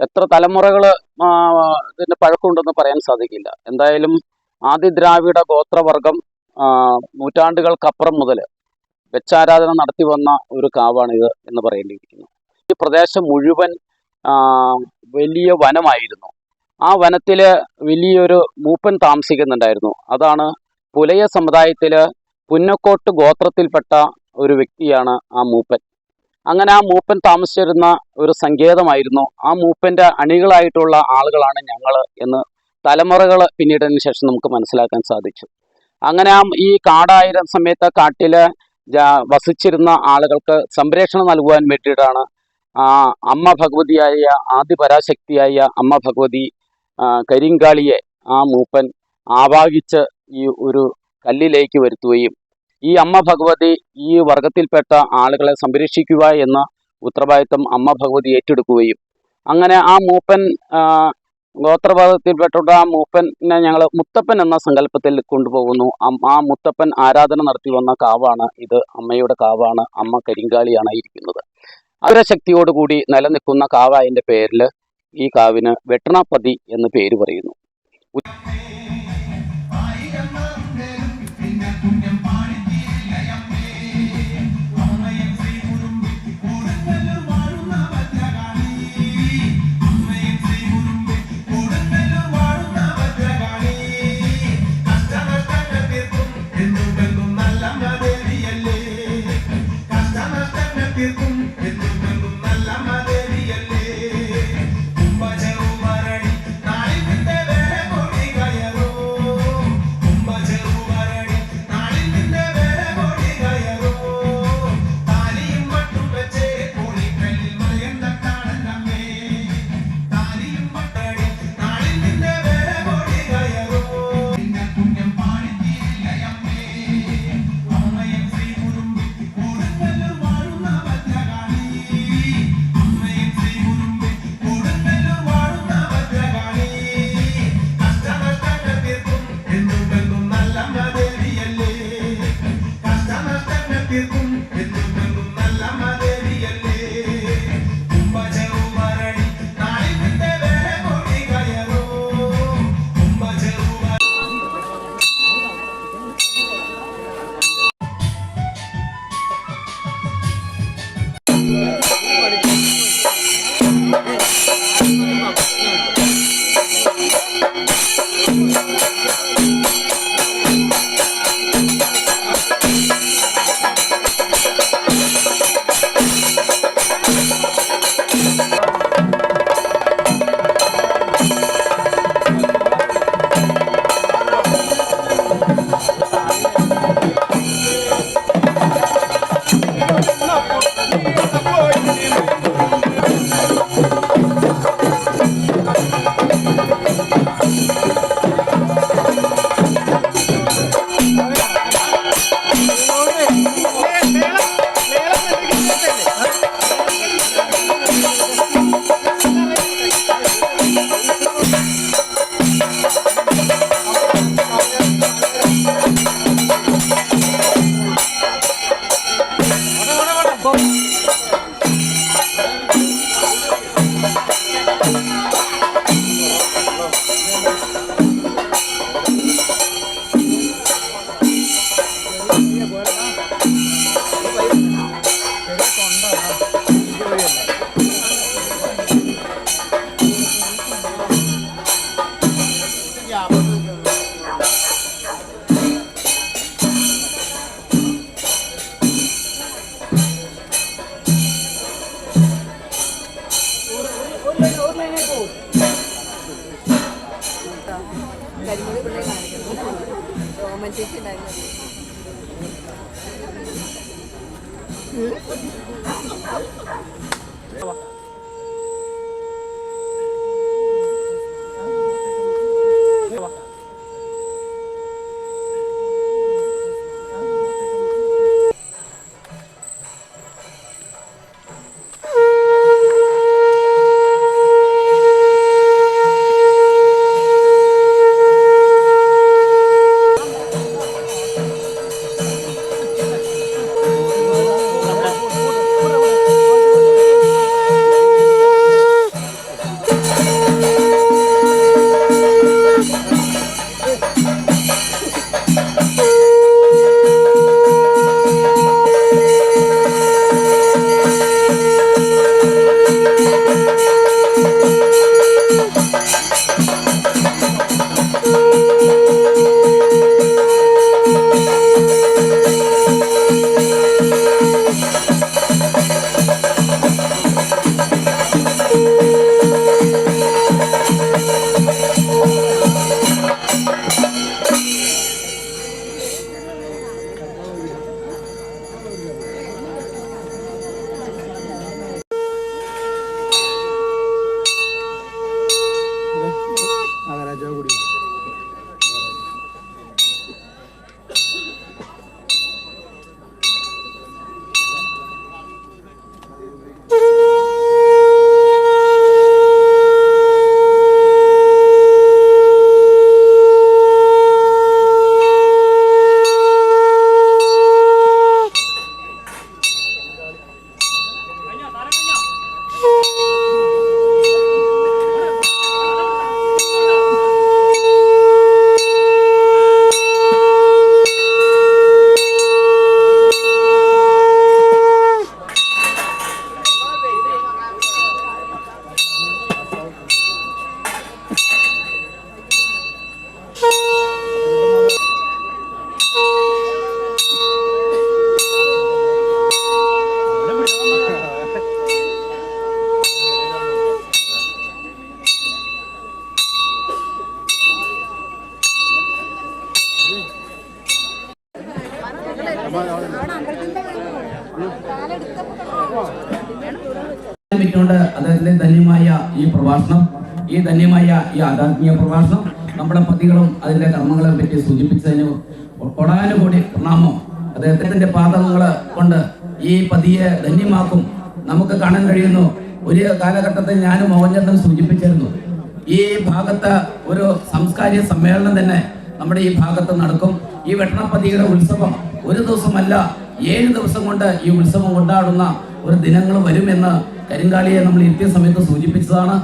എത്ര തലമുറകൾ ഇതിൻ്റെ പഴക്കമുണ്ടെന്ന് പറയാൻ സാധിക്കില്ല. എന്തായാലും ആദിദ്രാവിഡ ഗോത്രവർഗം നൂറ്റാണ്ടുകൾക്കപ്പുറം മുതൽ വെച്ചാരാധന നടത്തി വന്ന ഒരു കാവാണിത് എന്ന് പറയേണ്ടിയിരിക്കുന്നു. ഈ പ്രദേശം മുഴുവൻ വലിയ വനമായിരുന്നു. ആ വനത്തിൽ വലിയൊരു മൂപ്പൻ താമസിക്കുന്നുണ്ടായിരുന്നു. അതാണ് പുലയ സമുദായത്തിൽ പുന്നക്കോട്ട് ഗോത്രത്തിൽപ്പെട്ട ഒരു വ്യക്തിയാണ് ആ മൂപ്പൻ. അങ്ങനെ ആ മൂപ്പൻ താമസിച്ചിരുന്ന ഒരു സങ്കേതമായിരുന്നു. ആ മൂപ്പൻ്റെ അണികളായിട്ടുള്ള ആളുകളാണ് ഞങ്ങൾ എന്ന് തലമുറകൾ പിന്നീടതിന് ശേഷം നമുക്ക് മനസ്സിലാക്കാൻ സാധിച്ചു. അങ്ങനെ ഈ കാടായ സമയത്ത് കാട്ടിൽ വസിച്ചിരുന്ന ആളുകൾക്ക് സംരക്ഷണം നൽകുവാൻ വേണ്ടിയിട്ടാണ് അമ്മ ഭഗവതിയായ ആദിപരാശക്തിയായ അമ്മ ഭഗവതി കരിങ്കാളിയെ ആ മൂപ്പൻ ആവാഹിച്ച് ഈ ഒരു കല്ലിലേക്ക് വരുത്തുകയും ഈ അമ്മ ഭഗവതി ഈ വർഗത്തിൽപ്പെട്ട ആളുകളെ സംരക്ഷിക്കുക എന്ന ഉത്തരവാദിത്വം അമ്മ ഭഗവതി ഏറ്റെടുക്കുകയും അങ്ങനെ ആ മൂപ്പൻ ഗോത്രഭാഗത്തിൽപ്പെട്ട ആ മൂപ്പനെ ഞങ്ങൾ മുത്തപ്പൻ എന്ന സങ്കല്പത്തിൽ കൊണ്ടുപോകുന്നു. ആ മുത്തപ്പൻ ആരാധന നടത്തി വന്ന കാവാണ് ഇത്. അമ്മയുടെ കാവാണ്. അമ്മ കരിങ്കാളിയാണ് ഇരിക്കുന്നത്. അസുരശക്തിയോടുകൂടി നിലനിൽക്കുന്ന കാവായതിൻ്റെ പേരിൽ ഈ കാവിന് വെട്ടണപ്പതി എന്ന് പേര് പറയുന്നു. അദ്ദേഹത്തിന്റെ ധന്യമായ ഈ പ്രഭാഷണം, ഈ ധന്യമായ ഈ ആധ്യാത്മിക പ്രഭാഷണം നമ്മുടെ പതികളും അതിന്റെ കർമ്മങ്ങളെ പറ്റി സൂചിപ്പിച്ചതിന് കൊടാനുകൂടി പ്രണാമം. അദ്ദേഹത്തിന്റെ പാദങ്ങളെ കൊണ്ട് ഈ പതിയെ ധന്യമാക്കും. നമുക്ക് കാണാൻ കഴിയുന്നു, ഒരു കാലഘട്ടത്തിൽ ഞാനും മോഹൻചന്ദ്രൻ സൂചിപ്പിച്ചിരുന്നു, ഈ ഭാഗത്ത് ഒരു സാംസ്കാരിക സമ്മേളനം തന്നെ നമ്മുടെ ഈ ഭാഗത്ത് നടക്കും. ഈ വെട്ടണപ്പതിയുടെ ഉത്സവം ഒരു ദിവസമല്ല 7 ദിവസം കൊണ്ട് ഈ ഉത്സവം കൊണ്ടാടുന്ന ഒരു ദിനങ്ങൾ വരുമെന്ന് കരിങ്കാളിയെ നമ്മൾ ഇരുത്തിയ സമയത്ത് സൂചിപ്പിച്ചതാണ്.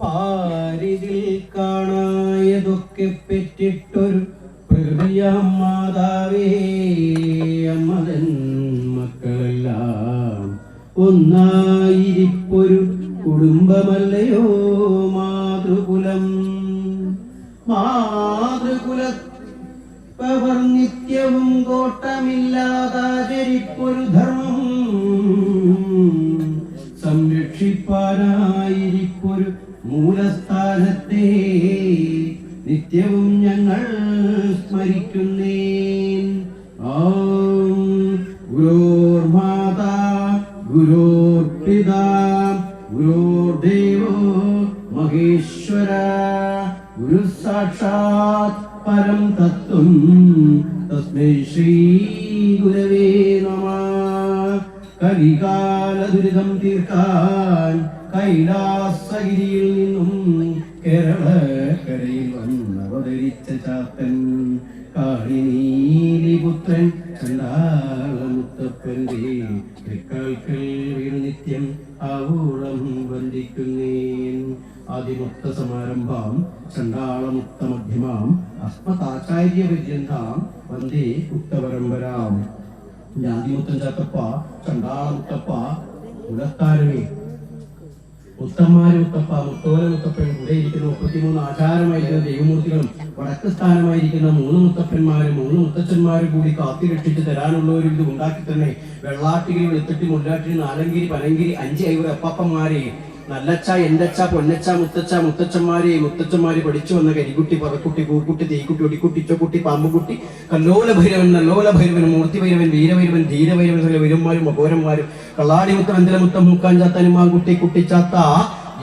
പാരിതിൽ കാണായതൊക്കെ പെറ്റിട്ടൊരു പ്രകൃതിയാം മാതാവേ, അമ്മതൻ മക്കളെല്ലാം ഒന്നായിരിപ്പൊരു കുടുംബമല്ലയോ മാതൃകുലം. മാതൃകുലപ്പവർ നിത്യവും കോട്ടമില്ലാതാചരിപ്പൊരു ധർമ്മം സംരക്ഷിപ്പാനായിരിപ്പൊരു മൂലസ്ഥാനത്തെ നിത്യവും ഞങ്ങൾ സ്മരിക്കുന്നേ. ഗുരോർമാതാ ഗുരോർപിതാ ഗുരോർദേവോ മഹേശ്വര, ഗുരു സാക്ഷാത് പരം തത്വം തസ്മൈ ശ്രീ ഗുരവേ നമഃ. കലികാല ദുരിതം തീർക്കാൻ കൈലാസഗിരിയിൽ നിന്നും കേരളക്കരയിൽ വന്നവതരിച്ച ചാത്തൻ കാളിനീലിപുത്രൻ ചണ്ടാളമുത്തപ്പന്റെ തൃക്കാൽക്കൽ വീണു നിത്യം ആവോളം വന്ദിക്കുന്നേൻ. ആദിമുക്ത സമാരംഭാം ചണ്ടാളമുക്ത മധ്യമാം അസ്മതാചാര്യ പര്യന്താം വന്ദേ ഉക്തപരമ്പരാം. ആദിമുത്തൻ ചാത്തപ്പ, ചണ്ടാളമുത്തപ്പ, കുലത്താരമേ, മുത്തന്മാര് മുത്തപ്പ, മുത്തോല മുത്തപ്പൻ, കൂടെ ഇരിക്കുന്ന 33 ആചാരമായിരിക്കുന്ന ദൈവമൂർത്തികളും വടക്ക് സ്ഥാനമായിരിക്കുന്ന 3 മുത്തപ്പന്മാരും 3 മുത്തച്ഛന്മാരും കൂടി കാത്തിരക്ഷിച്ച് തരാനുള്ളവരും ഇത് ഉണ്ടാക്കി തന്നെ വെള്ളാട്ടിരി, വെളുത്തട്ടി, മുല്ലാട്ടിരി, നാലങ്കിരി, പനങ്കിരി, 5 ഐവർ അപ്പാപ്പന്മാരെ, നല്ലച്ച, എന്തച്ച, പൊന്നച്ച, മുത്തച്ഛ, മുത്തച്ഛന്മാര് പഠിച്ചു വന്ന കരിക്കുട്ടി, പറക്കുട്ടി, പൂക്കുട്ടി, തീക്കുട്ടി, ഒടിക്കുട്ടി, ചൊക്കുട്ടി, പാമ്പുകുട്ടി, കല്ലോല ഭൈരവൻ, നല്ലോല ഭൈരവൻ, മൂർത്തി ഭൈരവൻ, വീരഭൈരവൻ, ധീരഭൈരവൻ, വീരന്മാരും അഘോരന്മാരും, കള്ളാടിമുത്ത, വെന്തലമുത്തം, മൂക്കാൻ ചാത്താനും, മാങ്കുട്ടി, കുട്ടിച്ചാത്ത,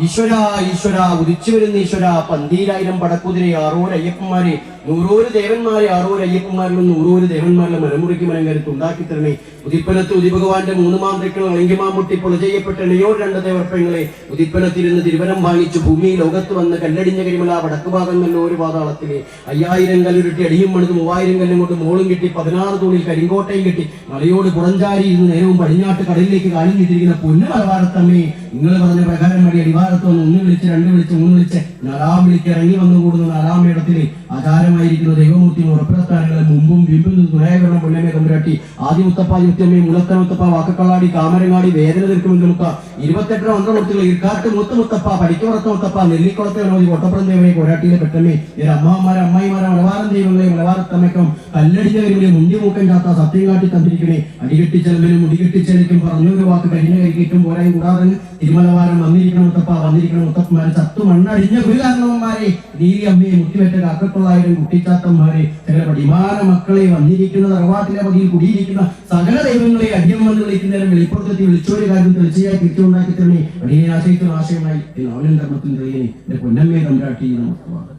ഈശ്വര ഈശ്വര, ഉദിച്ചു വരുന്ന ഈശ്വര, 10000 പടക്കുതിരെ, 600 അയ്യപ്പന്മാരെ, 100 ദേവന്മാരെ, 600 അയ്യപ്പന്മാരിലും 100 ദേവന്മാരിലെ മലമുറിക്ക് മലങ്കരുത്ത് ഉണ്ടാക്കി തരണേ. ഉദിപ്പനത്ത് ഉദിഭഗവാന്റെ 3 മാന്ത്രിക്കൾ അളങ്കിമാമുട്ടി പൊള ചെയ്യപ്പെട്ട ഇണയോട് 2 ദേവർപ്പങ്ങളെ ഉദിപ്പനത്തിരുന്ന് തിരുവനം വാങ്ങിച്ചു ഭൂമി ലോകത്ത് വന്ന് കല്ലടിഞ്ഞ കരിമല വടക്ക് ഭാഗം നല്ല ഒരു പാതാളത്തിലെ 5000 കല്ലുരുട്ടി അടിയും മണിത് 3000 കല്ലും കൊണ്ട് മോളും കിട്ടി 16 തൂണിൽ കരിങ്കോട്ടയും കിട്ടി മലയോട് പുറഞ്ചാരി ഇരുന്ന് നേരവും പടിഞ്ഞാട്ട് കടലിലേക്ക് കാലിഞ്ഞിട്ടിരിക്കുന്ന പൊന്നു മലബാരത്തമ്മേ, നിങ്ങൾ പറഞ്ഞ പ്രകാരം വഴി അടിവാരത്ത് വന്ന് 1 വിളിച്ച് 2 വിളിച്ച് 3 വിളിച്ച് 4 വിളിക്ക് ഇറങ്ങി വന്നു കൂടുന്ന 4 മേടത്തിലെ ആചാരമായിരിക്കുന്ന ദൈവമൂർത്തി ഉറപ്പിടസ്ഥാനങ്ങളിൽ മുമ്പും ബിംബും തുണയകരണം പൊന്നമേ തമ്പുരാട്ടി, ആദിമുത്തപ്പ, മുത്തമ്മേ, മുലത്തമുത്തപ്പ, വാക്കക്കള്ളാടി, കാമരങ്ങാടി, വേദന തീർക്കുമെന്ന് മുത്ത, 28 മന്ത്രമൂർത്തികൾ, ഇർക്കാട്ട് മുത്തമുത്തപ്പ, പടിക്കുറത്ത മുത്തപ്പ, നെല്ലിക്കുളത്തെ മനോജി, കൊട്ടപ്പുറം ദൈവമേ, കോരാട്ടിയിലെ പെട്ടമ്മേ, അമ്മാമാരെ, അമ്മായിമാരെ, മലബാരൻ ദൈവങ്ങളെ, മലബാരത്തമ്മയ്ക്കും കല്ലടിഞ്ഞ കരിമിലെ മുണ്ടിമൂക്കൻ ചാത്ത സത്യം കാട്ടി തന്നിരിക്കണേ. അടികെട്ടിച്ചെലവിനും മുടികെട്ടിച്ചെലിക്കും പറഞ്ഞൊരു വാക്ക് കരിഞ്ഞ കരിക്കും പോരായും കൂടാതെ തിരുമലവാരം വന്നിരിക്കണം മുത്തപ്പ, വന്നിരിക്കണം മുത്തപ്പന്മാരെ, ചത്തു മണ്ണടിഞ്ഞ ഗുരുകാരണവന്മാരെ, നീലി അമ്മയെ, മുട്ടിവെറ്റ കാക്കക്കൊള്ളായിരം കുട്ടിച്ചാത്തന്മാരെ, ചില പടിമാന മക്കളെ, വന്നിരിക്കുന്ന തറവാട്ടിലെ പതിയിൽ കുടിയിരിക്കുന്ന സകല ദൈവങ്ങളെ അടിയം വന്ന് വിളിക്കുന്നേരം വെളിപ്പുറത്തെത്തി വിളിച്ചോരു കാര്യം തെളിച്ചായി തിരിച്ചുണ്ടാക്കി തന്നെ അടിയെ ആശയിക്കുന്ന ആശയമായി നോവലും ധർമ്മത്തിൽ തെളിയനെ എന്റെ പൊന്നമ്മയെ തമ്പ്രാട്ടി നമസ്കാരം.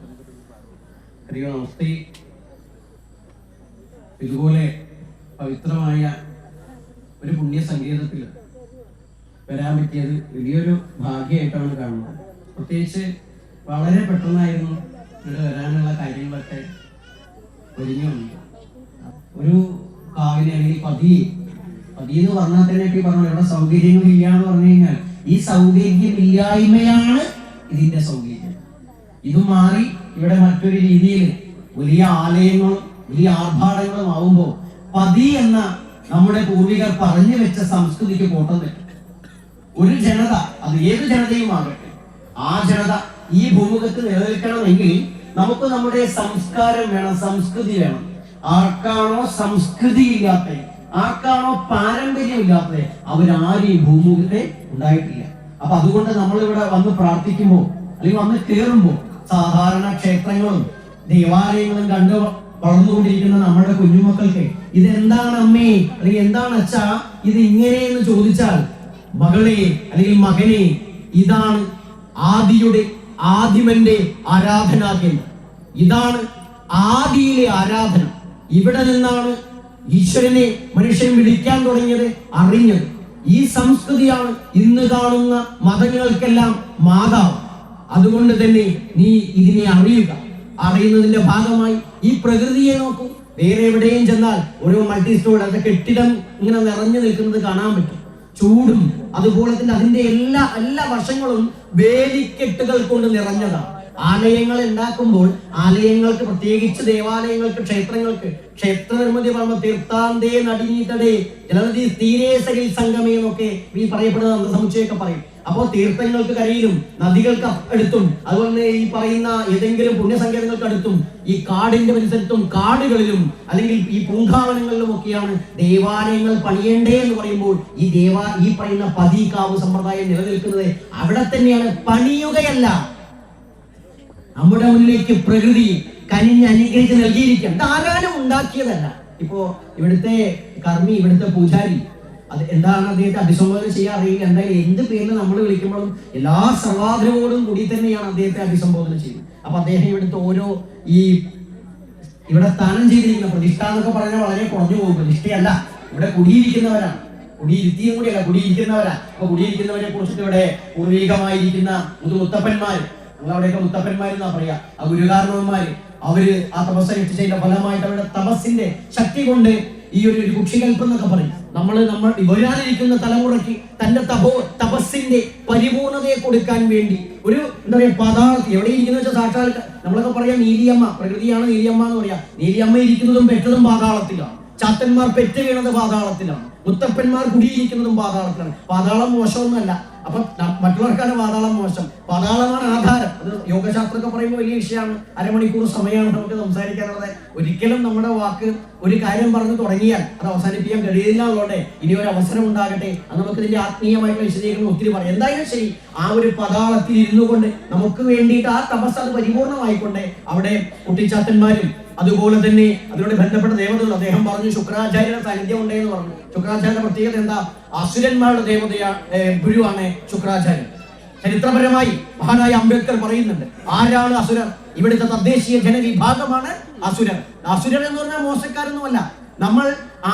ഹരിയോ നമസ്തേ. ഇതുപോലെ പവിത്രമായ ഒരു പുണ്യ സംഗീതത്തിൽ വരാൻ പറ്റിയത് വലിയൊരു ഭാഗ്യമായിട്ടാണ് കാണുന്നത്. പ്രത്യേകിച്ച് വളരെ പെട്ടെന്നായിരുന്നു ഇവിടെ വരാനുള്ള കാര്യങ്ങളൊക്കെ ഒഴിഞ്ഞു വന്നത്. ഒരു കാവിനെ അല്ലെങ്കിൽ പതി എന്ന് പറഞ്ഞാൽ തന്നെ പറഞ്ഞു ഇവിടെ സൗകര്യങ്ങളില്ല എന്ന് പറഞ്ഞു കഴിഞ്ഞാൽ ഈ സൗകര്യമില്ലായ്മയാണ് ഇതിന്റെ സൗകര്യം. ഇത് മാറി ഇവിടെ മറ്റൊരു രീതിയിൽ വലിയ ആലയങ്ങളും വലിയ ആർഭാടങ്ങളും ആവുമ്പോൾ പതി എന്ന നമ്മുടെ പൂർവികർ പറഞ്ഞു വെച്ച സംസ്കൃതിക്ക് കോട്ടം തെറ്റും. ഒരു ജനത, അത് ഏത് ജനതയും ആകട്ടെ, ആ ജനത ഈ ഭൂമുഖത്ത് നിലനിൽക്കണമെങ്കിൽ നമുക്ക് നമ്മുടെ സംസ്കാരം വേണം, സംസ്കൃതി വേണം. ആർക്കാണോ സംസ്കൃതി ഇല്ലാത്ത, ആർക്കാണോ പാരമ്പര്യമില്ലാത്തത് അവരാരും ഈ ഭൂമുഖത്തെ ഉണ്ടായിട്ടില്ല. അപ്പൊ അതുകൊണ്ട് നമ്മളിവിടെ വന്ന് പ്രാർത്ഥിക്കുമ്പോൾ അല്ലെങ്കിൽ വന്ന് കയറുമ്പോൾ സാധാരണ ക്ഷേത്രങ്ങളും ദേവാലയങ്ങളും കണ്ട് വളർന്നുകൊണ്ടിരിക്കുന്ന നമ്മുടെ കുഞ്ഞുമക്കൾക്ക് ഇതെന്താണ് അമ്മേ അല്ലെങ്കിൽ എന്താണ് അച്ഛാ ഇത് ഇങ്ങനെയെന്ന് ചോദിച്ചാൽ, മകളെ അല്ലെങ്കിൽ മകനെ, ഇതാണ് ആദിമന്റെ ആരാധനാ കേന്ദ്രം. ഇതാണ് ആദിയിലെ ആരാധന. ഇവിടെ നിന്നാണ് ഈശ്വരനെ മനുഷ്യൻ വിളിക്കാൻ തുടങ്ങിയത്, അറിഞ്ഞത്. ഈ സംസ്കൃതിയാണ് ഇന്ന് കാണുന്ന മതങ്ങൾക്കെല്ലാം മാതാവ്. അതുകൊണ്ട് തന്നെ നീ ഇതിനെ അറിയുന്നതിന്റെ ഭാഗമായി ഈ പ്രകൃതിയെ നോക്കൂ. വേറെ എവിടെയും ചെന്നാൽ ഓരോ മൾട്ടി സ്റ്റോർ അത് കെട്ടിടം ഇങ്ങനെ നിറഞ്ഞു നിൽക്കുന്നത് കാണാൻ പറ്റും. ചൂടും അതുപോലെ തന്നെ അതിന്റെ എല്ലാ വശങ്ങളും വേലിക്കെട്ടുകൾ കൊണ്ട് നിറഞ്ഞതാണ്. ആലയങ്ങൾ ഉണ്ടാക്കുമ്പോൾ ആലയങ്ങൾക്ക്, പ്രത്യേകിച്ച് ദേവാലയങ്ങൾക്ക്, ക്ഷേത്രങ്ങൾക്ക് ക്ഷേത്ര നിർമ്മിതി പറയുമ്പോൾ തീർത്ഥാന്തേ നടിനീതടേ ജലനദി തീരേ സരിൽ സംഗമേ എന്നൊക്കെ ഈ പറയപ്പെടുന്ന സമുച്ചയൊക്കെ പറയും. അപ്പോൾ തീർത്ഥങ്ങൾക്ക് കരയിലും നദികൾക്ക് അടുത്തും അതുപോലെ തന്നെ ഈ പറയുന്ന ഏതെങ്കിലും പുണ്യസങ്കേതങ്ങൾക്ക് അടുത്തും ഈ കാടിന്റെ പരിസരത്തും കാടുകളിലും അല്ലെങ്കിൽ ഈ പൂങ്കാവനങ്ങളിലും ഒക്കെയാണ് ദേവാലയങ്ങൾ പണിയേണ്ടേ എന്ന് പറയുമ്പോൾ ഈ പറയുന്ന പതികാവ് സമ്പ്രദായം നിലനിൽക്കുന്നത് അവിടെ തന്നെയാണ്. പണിയുകയല്ല, നമ്മുടെ മുന്നിലേക്ക് പ്രകൃതി കനിഞ്ഞ് അനുഗ്രഹിച്ച് നൽകിയിരിക്കുകയാണ്. ധാരാളം ഉണ്ടാക്കിയതല്ല. ഇപ്പോ ഇവിടുത്തെ കർമ്മി, ഇവിടുത്തെ പൂജാരി, അത് എന്താണ് അദ്ദേഹത്തെ അഭിസംബോധന ചെയ്യാൻ അറിയില്ല. എന്തായാലും എന്ത് പേരിൽ നമ്മൾ വിളിക്കുമ്പോഴും എല്ലാ സർവാഗ്രഹത്തോടും കൂടി തന്നെയാണ് അദ്ദേഹത്തെ അഭിസംബോധന ചെയ്യുന്നത്. അപ്പൊ അദ്ദേഹം ഇവിടുത്തെ ഓരോ ഇവിടെ സ്ഥാനം ചെയ്തിരിക്കുന്ന പ്രതിഷ്ഠ എന്നൊക്കെ പറഞ്ഞാൽ വളരെ കുറഞ്ഞു പോകും. പ്രതിഷ്ഠയല്ല, ഇവിടെ കുടിയിരിക്കുന്നവരാണ്. കുടിയിരുത്തിയും കൂടിയല്ല, കുടിയിരിക്കുന്നവരാ. അപ്പൊ കുടിയിരിക്കുന്നവരെ കുറിച്ചിട്ട് ഇവിടെ പൂർവികമായിരിക്കുന്ന മുത്തപ്പന്മാർ, നമ്മളവിടെയൊക്കെ മുത്തപ്പന്മാരെന്നാ പറയാ, ആ ഗുരുകാരണവന്മാര്, അവര് ആ തപസ്സനുഷ്ഠിച്ചതിന്റെ ഫലമായിട്ട് അവരുടെ തപസ്സിന്റെ ശക്തി കൊണ്ട് ഈ ഒരു കുക്ഷികൽപ്പം എന്നൊക്കെ പറയും. നമ്മൾ വരാനിരിക്കുന്ന തലമുറയ്ക്ക് തന്റെ തപസ്സിന്റെ പരിപൂർണതയെ കൊടുക്കാൻ വേണ്ടി ഒരു എന്താ പറയാ പാതാളത്തിൽ എവിടെ ഇരിക്കുന്ന വെച്ചാൽ സാക്ഷാൽ നമ്മളൊക്കെ പറയാം നീലിയമ്മ, പ്രകൃതിയാണ് നീലിയമ്മ എന്ന് പറയാം. നീലിയമ്മ ഇരിക്കുന്നതും പെറ്റതും പാതാളത്തിലാണ്. ചാത്തന്മാർ പെറ്റ് വീണത് പാതാളത്തിലാണ്. മുത്തപ്പന്മാർ കുടിയിരിക്കുന്നതും പാതാളത്തിലാണ്. പാതാളം മോശമൊന്നുമല്ല. അപ്പൊ മറ്റുള്ളവർക്കാണ് പാതാളം മോശം. പാതാളമാണ് ആധാരം. അത് യോഗശാസ്ത്രമൊക്കെ പറയുമ്പോൾ വലിയ വിഷയമാണ്. അരമണിക്കൂർ സമയമാണ് നമുക്ക് സംസാരിക്കാനുള്ളത്. ഒരിക്കലും നമ്മുടെ വാക്ക് ഒരു കാര്യം പറഞ്ഞു തുടങ്ങിയാൽ അത് അവസാനിപ്പിക്കാൻ കഴിയില്ല എന്നുള്ളതോടെ ഇനി ഒരു അവസരം ഉണ്ടാകട്ടെ. അത് നമുക്ക് ഇതിന്റെ ആത്മീയമായിട്ടുള്ള വിശദീകരണം ഒത്തിരി പറയാം. എന്തായാലും ശരി, ആ ഒരു പതാളത്തിൽ ഇരുന്നു കൊണ്ട് നമുക്ക് വേണ്ടിയിട്ട് ആ തപസ് അത് പരിപൂർണമായിക്കൊണ്ട് അവിടെ കുട്ടിച്ചാത്തന്മാരും അതുപോലെ തന്നെ അതിനോട് ബന്ധപ്പെട്ട ദേവതകൾ, അദ്ദേഹം പറഞ്ഞു ശുക്രാചാര്യയുടെ സാന്നിധ്യം ഉണ്ടെന്ന് പറഞ്ഞു. ശുക്രാചാര്യന്റെ പ്രത്യേകത എന്താ? അസുരന്മാരുടെ ദേവതയാണ്, ഗുരുവാണ് ശുക്രാചാര്യൻ. ചരിത്രപരമായി മഹാനായ അംബേദ്കർ പറയുന്നുണ്ട്, ആരാണ് അസുരർ? ഇവിടുത്തെ തദ്ദേശീയ ജനവിഭാഗമാണ് അസുരർ. അസുരർ എന്ന് പറഞ്ഞാൽ മോശക്കാരൊന്നുമല്ല, നമ്മൾ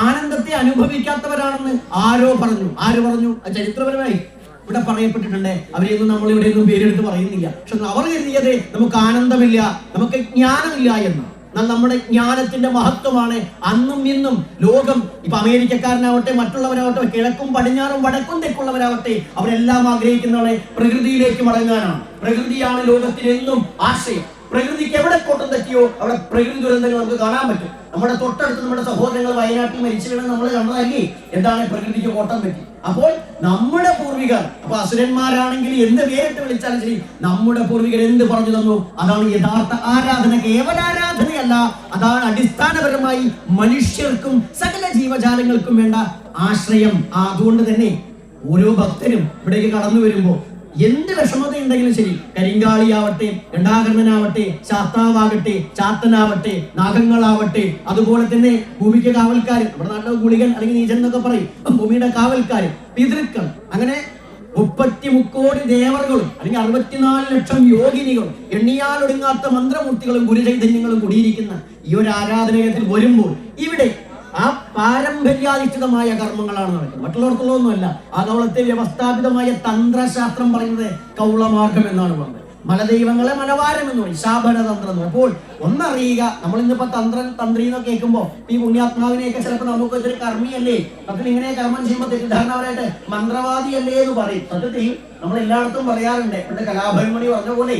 ആനന്ദത്തെ അനുഭവിക്കാത്തവരാണെന്ന് ആരോ പറഞ്ഞു. ആര് പറഞ്ഞു? ചരിത്രപരമായി ഇവിടെ പറയപ്പെട്ടിട്ടുണ്ട്. അവരെയൊന്നും നമ്മൾ ഇവിടെയൊന്നും പേരെടുത്ത് പറയുന്നില്ല. പക്ഷെ അവർ കരുതിയത് നമുക്ക് ആനന്ദമില്ല, നമുക്ക് ജ്ഞാനമില്ല എന്ന്. നമ്മുടെ ജ്ഞാനത്തിന്റെ മഹത്വമാണ് അന്നും ഇന്നും ലോകം. ഇപ്പൊ അമേരിക്കക്കാരനാവട്ടെ, മറ്റുള്ളവരാവട്ടെ, കിഴക്കും പടിഞ്ഞാറും വടക്കും തെക്കുള്ളവരാവട്ടെ, അവരെല്ലാം ആഗ്രഹിക്കുന്നവരെ പ്രകൃതിയിലേക്ക് മടങ്ങാനാണ്. പ്രകൃതിയാണ് ലോകത്തിന് എന്നും ആശയം. പ്രകൃതിക്ക് എവിടെ കോട്ടം തെറ്റിയോ അവിടെ പ്രകൃതി ദുരന്തങ്ങൾ നമുക്ക് കാണാൻ പറ്റും. നമ്മുടെ തൊട്ടടുത്ത് നമ്മുടെ സഹോദരങ്ങൾ വയനാട്ടിൽ മരിച്ചു വീണത് നമ്മൾ കണ്ടതല്ലേ? എന്താണ് പ്രകൃതിക്ക് കോട്ടം പറ്റി? അപ്പോൾ നമ്മുടെ പൂർവികർ, അപ്പൊ അസുരന്മാരാണെങ്കിൽ എന്ത് പേരിട്ട് വിളിച്ചാലും ശരി, നമ്മുടെ പൂർവികർ എന്ത് പറഞ്ഞു തന്നു അതാണ് യഥാർത്ഥ ആരാധന. കേവലാരാധനയല്ല, അതാണ് അടിസ്ഥാനപരമായി മനുഷ്യർക്കും സകല ജീവജാലങ്ങൾക്കും വേണ്ട ആശ്രയം. അതുകൊണ്ട് തന്നെ ഓരോ ഭക്തരും ഇവിടേക്ക് കടന്നു വരുമ്പോ എന്ത് വിഷമത ഉണ്ടെങ്കിലും ശരി, കരിങ്കാളിയാവട്ടെ, ഗണ്ടാകർണനാവട്ടെ, ശാസ്താവാകട്ടെ, ചാത്തനാവട്ടെ, നാഗങ്ങളാവട്ടെ, അതുപോലെ തന്നെ ഭൂമിക്ക് കാവൽക്കാർ, നമ്മുടെ നാട്ടിലെ ഗുളികൻ അല്ലെങ്കിൽ നീചൻ എന്നൊക്കെ പറയും, ഭൂമിയുടെ കാവൽക്കാർ, പിതൃക്കൾ, അങ്ങനെ 33 കോടി ദേവറുകളും അല്ലെങ്കിൽ 64 ലക്ഷം യോഗിനികളും എണ്ണിയാലൊടുങ്ങാത്ത മന്ത്രമൂർത്തികളും ഗുരുചൈതന്യങ്ങളും കൂടിയിരിക്കുന്ന ഈ ഒരു ആരാധനയത്തിൽ വരുമ്പോൾ ഇവിടെ ആ പാരമ്പര്യാധിഷ്ഠിതമായ കർമ്മങ്ങളാണ് നടക്കുന്നത്. മറ്റുള്ളവർക്കുള്ളതൊന്നുമല്ല. ആ കൗളത്തെ വ്യവസ്ഥാപിതമായ തന്ത്രശാസ്ത്രം പറയുന്നത് കൗളമാർഗം എന്നാണ് പറയുന്നത്. മലദൈവങ്ങളെ മലവാരം എന്ന് പറയും, ശാപനതന്ത്രം എന്ന്. അപ്പോൾ ഒന്നറിയുക, നമ്മൾ ഇന്നിപ്പോ തന്ത്രി എന്നൊക്കെ കേൾക്കുമ്പോ ഈ പുണ്യാത്മാവിനെയൊക്കെ ചിലപ്പോൾ നമുക്ക് ഇതൊരു കർമ്മിയല്ലേ, സത്യത്തിൽ ഇങ്ങനെ കർമ്മം ചെയ്യുമ്പോൾ തെറ്റിദ്ധാരണവരായിട്ട് മന്ത്രവാദിയല്ലേ എന്ന് പറയും. സത്യത്തിൽ നമ്മൾ എല്ലായിടത്തും പറയാറുണ്ട്. എന്റെ കലാഭവൻമണി പറഞ്ഞ പോലെ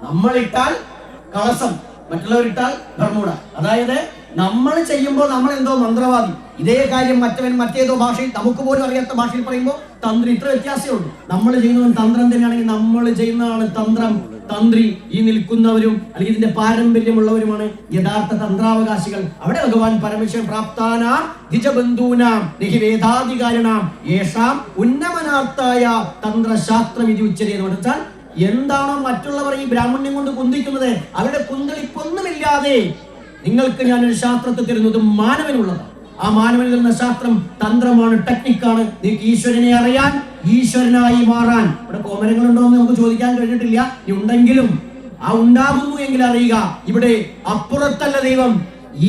നമ്മളിട്ടാൽ കളസം, മറ്റുള്ളവരിട്ടാൽ ധർമ്മൂട. അതായത് നമ്മൾ ചെയ്യുമ്പോൾ നമ്മൾ എന്തോ മന്ത്രവാദി, ഇതേ കാര്യം മറ്റവൻ മറ്റേതോ ഭാഷയിൽ നമുക്ക് പോലും അറിയാത്ത ഭാഷയിൽ പറയുമ്പോൾ തന്ത്രി. ഇത്ര വ്യത്യാസമേ ഉള്ളൂ. നമ്മൾ ചെയ്യുന്നവൻ തന്ത്രം തന്നെയാണെങ്കിൽ നമ്മൾ ചെയ്യുന്നതാണ് തന്ത്രം. തന്ത്രി ഈ നിൽക്കുന്നവരും അല്ലെങ്കിൽ ഇതിന്റെ പാരമ്പര്യമുള്ളവരുമാണ് യഥാർത്ഥ തന്ത്രാവകാശികൾ. അവിടെ ഭഗവാൻ പരമേശ്വരൻ പ്രാപ്താനാം ദ്വിജബന്ധൂനാം നിഹിവേദാധികാരിണാം യേഷാം ഉന്നമനാർത്ഥായ തന്ത്രശാസ്ത്ര വിധി ഉച്ചതേ എന്ന് പറഞ്ഞാൽ എന്താണോ മറ്റുള്ളവർ ഈ ബ്രാഹ്മണ്യം കൊണ്ട് കുന്തിക്കുന്നത്, അവരുടെ കുന്തളിപ്പൊന്നുമില്ലാതെ നിങ്ങൾക്ക് ഞാനൊരു ശാസ്ത്രത്തെ തരുന്നത് മാനവനുള്ളതാണ്. ആ മാനവനിൽ നിന്ന ശാസ്ത്രം തന്ത്രമാണ്, ടെക്നിക്കാണ്. നിങ്ങൾക്ക് ഈശ്വരനെ അറിയാൻ, ഈശ്വരനായി മാറാൻ. ഇവിടെ കോമരങ്ങളുണ്ടോ എന്ന് നമുക്ക് ചോദിക്കാൻ കഴിഞ്ഞിട്ടില്ല. ഇനി ഉണ്ടെങ്കിലും ആ ഉണ്ടാകുന്നു എങ്കിൽ അറിയുക, ഇവിടെ അപ്പുറത്തല്ല ദൈവം,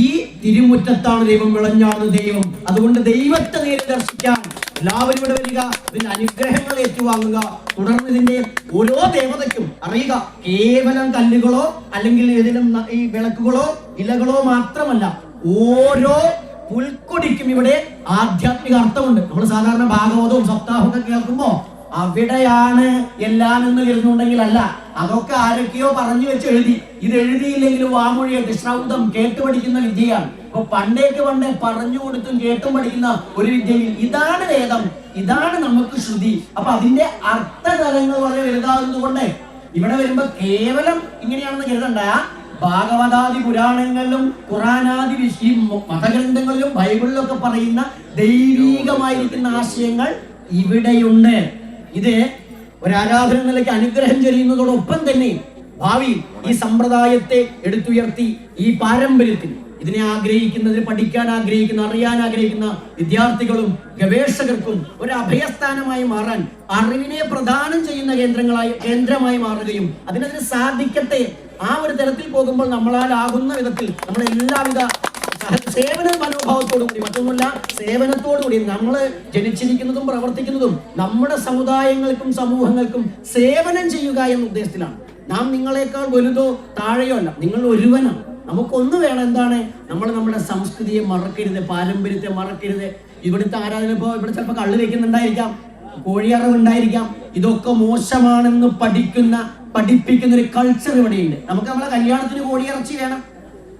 ഈ തിരുമുറ്റത്താണ് ദൈവം വിളഞ്ഞാടുന്ന ദൈവം. അതുകൊണ്ട് ദൈവത്തെ നേരിൽ ദർശിക്കാൻ എല്ലാവരും ഇവിടെ വരിക, ഇതിന്റെ അനുഗ്രഹങ്ങൾ ഏറ്റുവാങ്ങുക. തുടർന്ന് ഇതിന്റെ ഓരോ ദേവതയ്ക്കും അറിയുക, കേവലം കല്ലുകളോ അല്ലെങ്കിൽ ഏതെങ്കിലും ഈ വിളക്കുകളോ ഇലകളോ മാത്രമല്ല, ഓരോ പുൽക്കൊടിക്കും ഇവിടെ ആധ്യാത്മിക അർത്ഥമുണ്ട്. നമ്മൾ സാധാരണ ഭാഗവതവും സപ്താഹമൊക്കെ കേൾക്കുമ്പോ അവിടെയാണ് എല്ലാം എന്ന് കരുതുന്നുണ്ടെങ്കിൽ അല്ല, അതൊക്കെ ആരൊക്കെയോ പറഞ്ഞു വെച്ച് എഴുതി. ഇത് എഴുതിയില്ലെങ്കിലും വാമൊഴിയായിട്ട് ശ്രൗതം കേട്ടു പഠിക്കുന്ന വിദ്യയാണ്. അപ്പൊ പണ്ടേ പറഞ്ഞു കൊടുത്തും കേട്ടും പഠിക്കുന്ന ഒരു വിദ്യയിൽ ഇതാണ് വേദം, ഇതാണ് നമുക്ക് ശ്രുതി. അപ്പൊ അതിന്റെ അർത്ഥതലങ്ങൾ വളരെ വലുതാകുന്നത് കൊണ്ട് ഇവിടെ വരുമ്പോ കേവലം ഇങ്ങനെയാണെന്ന് കരുതണ്ട. ഭാഗവതാദി പുരാണങ്ങളിലും ഖുറാനാദി ഈ മതഗ്രന്ഥങ്ങളിലും ബൈബിളിലൊക്കെ പറയുന്ന ദൈവീകമായിരിക്കുന്ന ആശയങ്ങൾ ഇവിടെയുണ്ട്. ഇത് ഒരു ആരാധന നിലയ്ക്ക് അനുഗ്രഹം ചെയ്യുന്നതോടൊപ്പം തന്നെ ഭാവി ഈ സമ്പ്രദായത്തെ എടുത്തുയർത്തി ഈ പാരമ്പര്യത്തിൽ ഇതിനെ ആഗ്രഹിക്കുന്നതിന് പഠിക്കാൻ ആഗ്രഹിക്കുന്ന, അറിയാൻ ആഗ്രഹിക്കുന്ന വിദ്യാർത്ഥികളും ഗവേഷകർക്കും ഒരു അഭയസ്ഥാനമായി മാറാൻ, അറിവിനെ പ്രദാനം ചെയ്യുന്ന കേന്ദ്രമായി മാറുകയും അതിനതിന് സാധിക്കട്ടെ. ആ ഒരു തരത്തിൽ പോകുമ്പോൾ നമ്മളാൽ ആകുന്ന വിധത്തിൽ നമ്മൾ എല്ലാവിധ സേവന മനോഭാവത്തോടു കൂടി, മറ്റൊന്നുമില്ല സേവനത്തോടു കൂടി നമ്മൾ ജനിച്ചിരിക്കുന്നതും പ്രവർത്തിക്കുന്നതും നമ്മുടെ സമുദായങ്ങൾക്കും സമൂഹങ്ങൾക്കും സേവനം ചെയ്യുക എന്ന ഉദ്ദേശത്തിലാണ്. നാം നിങ്ങളെക്കാൾ വലുതോ താഴെയോ അല്ല, നിങ്ങൾ ഒരുവനാണ്. നമുക്കൊന്ന് വേണം, എന്താണ്? നമ്മൾ നമ്മുടെ സംസ്കൃതിയെ മറക്കരുത്, പാരമ്പര്യത്തെ മറക്കരുത്. ഇവിടുത്തെ ആരാധന ഇപ്പോൾ ഇവിടെ ചിലപ്പോൾ കള്ള് വെക്കുന്നുണ്ടായിരിക്കാം, കോഴിയറവ് ഉണ്ടായിരിക്കാം. ഇതൊക്കെ മോശമാണെന്ന് പഠിപ്പിക്കുന്ന ഒരു കൾച്ചർ ഇവിടെയുണ്ട്. നമുക്ക് നമ്മളെ കല്യാണത്തിന് കോഴിയിറച്ചി വേണം,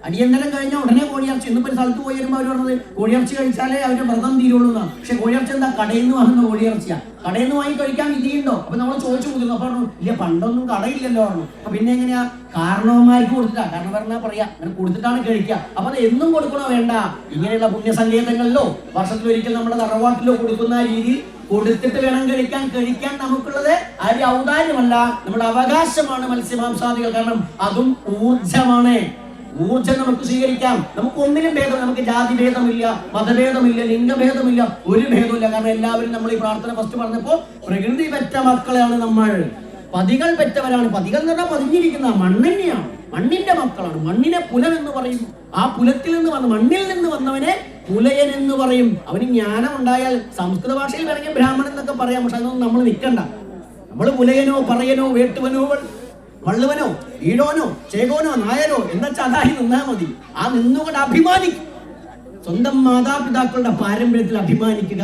അടിയന്തരം കഴിഞ്ഞാൽ ഉടനെ കോഴിയിറച്ചി. ഇന്നിപ്പോൾ സ്ഥലത്ത് പോയി വരുമ്പോൾ അവർ പറഞ്ഞത് കോഴിയിറച്ചി കഴിച്ചാലേ അവരുടെ വ്രതം തീരുള്ളൂ എന്നാണ്. പക്ഷെ കോഴിയിറച്ചി എന്താ? കടയിൽ നിന്ന് വാങ്ങുന്ന കോഴിയിറച്ചിയാണ്. കടയിൽ നിന്ന് വാങ്ങി കഴിക്കാൻ വിധിയുണ്ടോ? അപ്പൊ നമ്മൾ ചോദിച്ചു മുതിർന്നു. അപ്പൊ പറഞ്ഞു ഇല്ല, പണ്ടൊന്നും കടയില്ലല്ലോ പറഞ്ഞു. അപ്പൊ പിന്നെ എങ്ങനെയാ? കാരണവന്മാർക്ക് കൊടുത്തിട്ടാ, കാരണം പറഞ്ഞാൽ പറയാ അങ്ങനെ കൊടുത്തിട്ടാണ് കഴിക്കുക. അപ്പൊ അത് എന്നും കൊടുക്കണോ? വേണ്ട. ഇങ്ങനെയുള്ള പുണ്യസങ്കേതങ്ങളിലോ വർഷത്തിലൊരിക്കൽ നമ്മുടെ തറവാട്ടിലോ കൊടുക്കുന്ന രീതിയിൽ കൊടുത്തിട്ട് വേണം കഴിക്കാൻ നമുക്കുള്ളത് ആരും ഔദാര്യമല്ല, നമ്മുടെ അവകാശമാണ് മത്സ്യമാംസാദികൾ. കാരണം അതും ഊർജമാണ്. ഊർജം നമുക്ക് സ്വീകരിക്കാം. നമുക്ക് ഒന്നിനും ഭേദം, നമുക്ക് ജാതി ഭേദമില്ല, മതഭേദമില്ല, ലിംഗഭേദമില്ല, ഒരു ഭേദമില്ല. കാരണം എല്ലാവരും നമ്മൾ ഈ പ്രാർത്ഥന ഫസ്റ്റ് പറഞ്ഞപ്പോ പ്രകൃതി പെറ്റ മക്കളെയാണ് നമ്മൾ, പതികൾ പെറ്റവരാണ്. പതികൾ എന്ന് പറഞ്ഞാൽ പതിഞ്ഞിരിക്കുന്ന മണ്ണിനെയാണ്, മണ്ണിന്റെ മക്കളാണ്. മണ്ണിനെ പുലൻ എന്ന് പറയും. ആ പുലത്തിൽ നിന്ന് വന്ന മണ്ണിൽ നിന്ന് വന്നവനെ പുലയൻ എന്ന് പറയും. അവന് ജ്ഞാനം ഉണ്ടായാൽ സംസ്കൃത ഭാഷയിൽ വേണമെങ്കിൽ ബ്രാഹ്മണൻ എന്നൊക്കെ പറയാം. പക്ഷെ അതൊന്നും നമ്മൾ നിൽക്കണ്ട. നമ്മൾ പുലയനോ പറയനോ വേട്ടുവനോ വള്ളുവനോ ഈഴോനോ ചേകോനോ നായരോ എന്നുവെച്ചാൽ അതായി നിന്നാ മതി. ആ നിന്നുകൊണ്ട് അഭിമാനിക്കും, സ്വന്തം മാതാപിതാക്കളുടെ പാരമ്പര്യത്തിൽ അഭിമാനിക്കുക.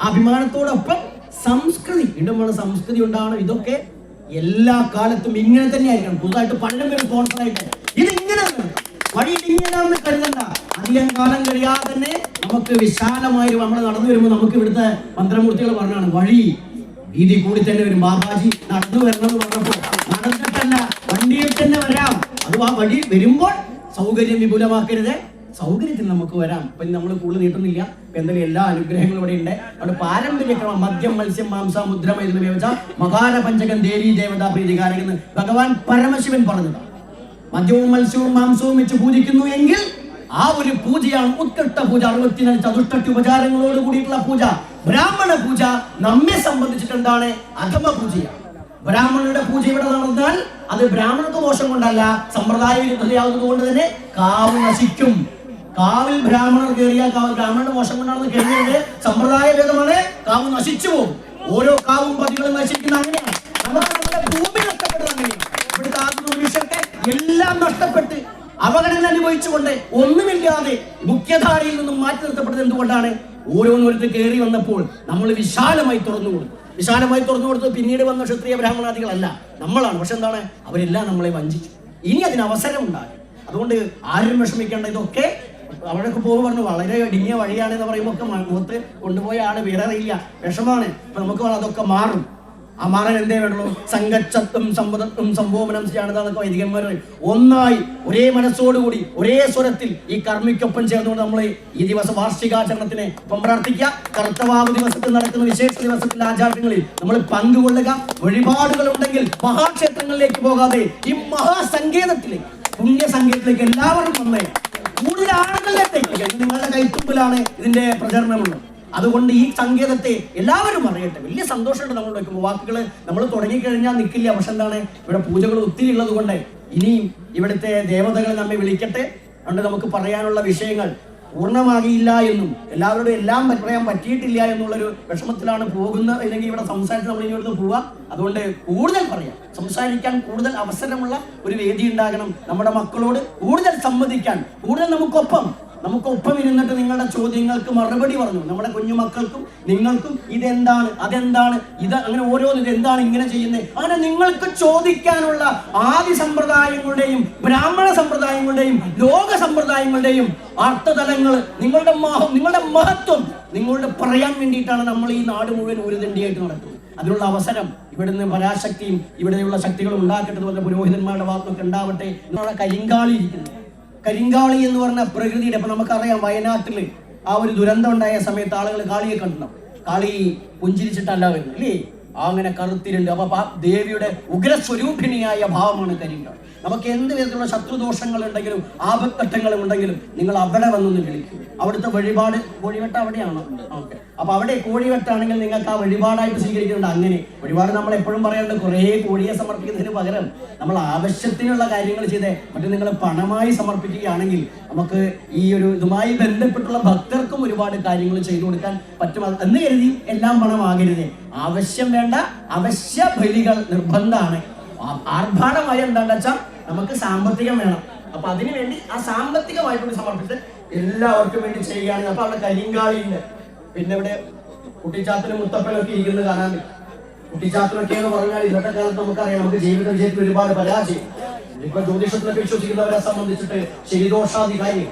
അഭിമാനത്തോടൊപ്പം സംസ്കൃതി, വീണ്ടും സംസ്കൃതി ഉണ്ടാവണം. ഇതൊക്കെ എല്ലാ കാലത്തും ഇങ്ങനെ തന്നെ ആയിരിക്കണം. പുതുതായിട്ട് പഠനം വരും സ്പോൺസറായിട്ട് ഇത് ഇങ്ങനെ വഴിയിൽ ഇങ്ങനെയാണെന്ന് കരുതണ്ട. അധികം കാലം കഴിയാതെ തന്നെ നമുക്ക് വിശാലമായി നമ്മൾ നടന്നു വരുമ്പോൾ നമുക്ക് ഇവിടുത്തെ മന്ത്രമൂർത്തികൾ പറഞ്ഞാണ് വഴി വീതി കൂടി തന്നെ വരും. ബാബാജി നടന്നു വരണം എന്ന് പറഞ്ഞപ്പോൾ നടന്നിട്ടല്ല, വണ്ടിയിൽ തന്നെ വരാം. അത് ആ വഴി വരുമ്പോൾ സൗകര്യം വിപുലമാക്കരുത്, സൗകര്യത്തിൽ നമുക്ക് വരാം. അപ്പൊ നമ്മൾ കൂടുതൽ നീട്ടുന്നില്ല. എന്തായാലും എല്ലാ അനുഗ്രഹങ്ങളും ഇവിടെ ഉണ്ട്. അവിടെ പാരമ്പര്യക്രമം മദ്യം മത്സ്യം മാംസ മുദ്രമയെന്ന് ഉപയോഗിച്ച മകാര പഞ്ചകം ദേവീ ദേവതാ പ്രീതികാരകെന്ന് ഭഗവാൻ പരമശിവൻ പറഞ്ഞതാണ്. മദ്യവും മത്സ്യവും മാംസവും വെച്ച് പൂജിക്കുന്നു എങ്കിൽ ആ ഒരു പൂജയാണ് ഉത്കൃഷ്ട പൂജ. 64 ചതുഷ്ട ഉപചാരങ്ങളോട് കൂടിയിട്ടുള്ള പൂജ. ബ്രാഹ്മണ പൂജ നമ്മെ സംബന്ധിച്ചിട്ട് എന്താണ്? അധമ പൂജയാണ്. ബ്രാഹ്മണരുടെ പൂജ ഇവിടെ നടന്നാൽ അത് ബ്രാഹ്മണത്വ ദോഷം കൊണ്ടല്ല, സമ്പ്രദായ വിരുദ്ധതയാകുന്നത് കൊണ്ട് തന്നെ കാവ് നശിക്കും. കാവിൽ ബ്രാഹ്മണർ കയറിയാൽ ബ്രാഹ്മണന്റെ മോശം കൊണ്ടാണെന്ന് കഴിഞ്ഞത് സമ്പ്രദായ ഭേദമാണ്. കാവ് നശിച്ചു പോകും. ഓരോ കാവും പതികളും നശിക്കുന്ന അങ്ങനെയാണ്. നമ്മുടെ ഭൂമി നഷ്ടപ്പെട്ടത് അങ്ങനെയാണ്. ഇവിടുത്തെ ആത്മവിശ്വത്തെ എല്ലാം നഷ്ടപ്പെട്ട് അപകടങ്ങൾ അനുഭവിച്ചുകൊണ്ട് ഒന്നുമില്ലാതെ മുഖ്യധാരയിൽ നിന്നും മാറ്റി നിർത്തപ്പെട്ടത് എന്തുകൊണ്ടാണ്? ഓരോന്നോരത്ത് കയറി വന്നപ്പോൾ നമ്മൾ വിശാലമായി തുറന്നു കൊടുത്തു. പിന്നീട് വന്ന ക്ഷത്രിയ ബ്രാഹ്മണാദികളല്ല, നമ്മളാണ്. പക്ഷെ എന്താണ്? അവരെല്ലാം നമ്മളെ വഞ്ചിച്ചു. ഇനി അതിന് അവസരം ഉണ്ടാകും. അതുകൊണ്ട് ആരും വിഷമിക്കേണ്ട. ഇതൊക്കെ അവിടെയൊക്കെ പോകുമ്പോൾ പറഞ്ഞു വളരെ ഇടുങ്ങിയ വഴിയാണെന്ന് പറയുമ്പോൾ ഒക്കെ മുഖത്ത് കൊണ്ടുപോയ ആള് വിററിയില്ല, വിഷമാണ്. അപ്പൊ നമുക്ക് അതൊക്കെ മാറും. ആ മാറാൻ എന്തേ വേണ്ടുള്ളൂ? സംഘച്ചത്വം സമ്പദത്വം സംഭോമനം ചെയ്യാണെന്നൊക്കെ വൈദികന്മാർ പറയും. ഒന്നായി ഒരേ മനസ്സോടുകൂടി ഒരേ സ്വരത്തിൽ ഈ കർമ്മിക്കൊപ്പം ചേർന്നുകൊണ്ട് നമ്മൾ ഈ ദിവസം വാർഷികാചരണത്തിന് ഒപ്പം പ്രാർത്ഥിക്കുക. കർത്തവാവ് ദിവസത്തിൽ നടക്കുന്ന വിശേഷ ദിവസത്തിന്റെ ആചാരങ്ങളിൽ നമ്മൾ പങ്കുകൊള്ളുക. വഴിപാടുകൾ ഉണ്ടെങ്കിൽ മഹാക്ഷേത്രങ്ങളിലേക്ക് പോകാതെ ഈ മഹാസങ്കേതത്തിലേക്ക്, പുണ്യസങ്കേതത്തിലേക്ക് എല്ലാവരും വന്നേ. കൂടുതൽ ആളുകളിലേക്ക് നിങ്ങളുടെ കൈത്തുമ്പിലാണ് ഇതിന്റെ പ്രചരണമുള്ളത്. അതുകൊണ്ട് ഈ സങ്കേതത്തെ എല്ലാവരും അറിയട്ടെ. വലിയ സന്തോഷമുണ്ട് നമ്മൾ വയ്ക്കുമ്പോൾ. വാക്കുകൾ നമ്മൾ തുടങ്ങിക്കഴിഞ്ഞാൽ നിൽക്കില്ല. പക്ഷെ എന്താണ്, ഇവിടെ പൂജകൾ ഒത്തിരി ഉള്ളത് കൊണ്ട് ഇനിയും ഇവിടുത്തെ ദേവതകൾ നമ്മെ വിളിക്കട്ടെ. അതുകൊണ്ട് നമുക്ക് പറയാനുള്ള വിഷയങ്ങൾ പൂർണ്ണമാകിയില്ല എന്നും എല്ലാവരോടും എല്ലാം പറയാൻ പറ്റിയിട്ടില്ല എന്നുള്ളൊരു വിഷമത്തിലാണ് പോകുന്നത്. അല്ലെങ്കിൽ ഇവിടെ സംസാരിച്ച് നമ്മൾ ഇനി ഇവിടുന്ന് പോവാം. അതുകൊണ്ട് കൂടുതൽ പറയാം, സംസാരിക്കാൻ കൂടുതൽ അവസരമുള്ള ഒരു വേദി ഉണ്ടാകണം. നമ്മുടെ മക്കളോട് കൂടുതൽ സംവദിക്കാൻ, കൂടുതൽ നമുക്കൊപ്പം ഇരുന്നിട്ട് നിങ്ങളുടെ ചോദ്യങ്ങൾക്ക് മറുപടി പറഞ്ഞു. നമ്മുടെ കുഞ്ഞുമക്കൾക്കും നിങ്ങൾക്കും ഇതെന്താണ്, അതെന്താണ്, ഇത് അങ്ങനെ ഓരോന്നും ഇതെന്താണ് ഇങ്ങനെ ചെയ്യുന്നത്, അങ്ങനെ നിങ്ങൾക്ക് ചോദിക്കാനുള്ള ആദി സമ്പ്രദായങ്ങളുടെയും ബ്രാഹ്മണ സമ്പ്രദായങ്ങളുടെയും ലോക സമ്പ്രദായങ്ങളുടെയും അർത്ഥതലങ്ങൾ, നിങ്ങളുടെ മഹത്വം നിങ്ങളുടെ പറയാൻ വേണ്ടിയിട്ടാണ് നമ്മൾ ഈ നാട് മുഴുവൻ ഒരു ദണ്ഡിയായിട്ട് നടക്കുന്നത്. അതിനുള്ള അവസരം ഇവിടുന്ന് പരാശക്തിയും ഇവിടെയുള്ള ശക്തികളും ഉണ്ടാക്കട്ടെ. അതുപോലെ പുരോഹിതന്മാരുടെ ഭാഗത്തൊക്കെ ഉണ്ടാവട്ടെ. നമ്മുടെ കരിങ്കാളി ഇരിക്കുന്നു. കരിങ്കാളി എന്ന് പറഞ്ഞ പ്രകൃതിയുടെ, ഇപ്പൊ നമുക്കറിയാം വയനാട്ടില് ആ ഒരു ദുരന്തം ഉണ്ടായ സമയത്ത് ആളുകൾ കാളിയെ കണ്ടിട്ടുണ്ടാവും. കാളി പുഞ്ചിരിച്ചിട്ടല്ല വരുന്നത് അല്ലേ, അങ്ങനെ കറുത്തിരുണ്ട്. അപ്പൊ ആ ദേവിയുടെ ഉഗ്രസ്വരൂപിണിയായ ഭാവമാണ് കരിങ്കാളി. നമുക്ക് എന്ത് വിധത്തിലുള്ള ശത്രുദോഷങ്ങൾ ഉണ്ടെങ്കിലും ആപത്ഘട്ടങ്ങളും ഉണ്ടെങ്കിലും നിങ്ങൾ അവിടെ വന്നൊന്ന് വിളിക്കും. അവിടുത്തെ വഴിപാട് കോഴിവെട്ട അവിടെയാണോ? ഓക്കെ. അപ്പൊ അവിടെ കോഴിവെട്ടാണെങ്കിൽ നിങ്ങൾക്ക് ആ വഴിപാടായിട്ട് സ്വീകരിക്കുന്നുണ്ട്. അങ്ങനെ വഴിപാട് നമ്മൾ എപ്പോഴും പറയാറുണ്ട്, കുറേ കോഴിയെ സമർപ്പിക്കുന്നതിന് പകരം നമ്മൾ ആവശ്യത്തിനുള്ള കാര്യങ്ങൾ ചെയ്തേ മറ്റു നിങ്ങൾ പണമായി സമർപ്പിക്കുകയാണെങ്കിൽ നമുക്ക് ഈ ഒരു ഇതുമായി ബന്ധപ്പെട്ടുള്ള ഭക്തർക്കും ഒരുപാട് കാര്യങ്ങൾ ചെയ്തു കൊടുക്കാൻ പറ്റും എന്ന് കരുതി എല്ലാം പണമാകരുത്. ആവശ്യം വേണ്ട അവശ്യ ബലികൾ നിർബന്ധമാണ്. ആർഭാടമായി എന്താണെന്ന് വെച്ചാൽ നമുക്ക് സാമ്പത്തികം വേണം. അപ്പൊ അതിനു വേണ്ടി ആ സാമ്പത്തികമായിട്ട് സമർപ്പിച്ച് എല്ലാവർക്കും വേണ്ടി ചെയ്യുകയാണെങ്കിൽ അപ്പൊ അവിടെ കരിങ്കാളിയുണ്ട്. പിന്നെ ഇവിടെ കുട്ടിച്ചാത്തനും മുത്തപ്പനൊക്കെ ഇരിക്കുന്നത് കാണാൻ പറ്റും. കുട്ടിച്ചാത്തനൊക്കെ എന്ന് പറഞ്ഞാൽ ഇന്നത്തെ കാലത്ത് നമുക്കറിയാം, നമുക്ക് ജീവിത വിജയത്തിൽ ഒരുപാട് പരാജയം. ഇപ്പൊ ജ്യോതിഷത്തിലൊക്കെ വിശ്വസിക്കുന്നവരെ സംബന്ധിച്ചിട്ട് ശനിദോഷാധികാരി,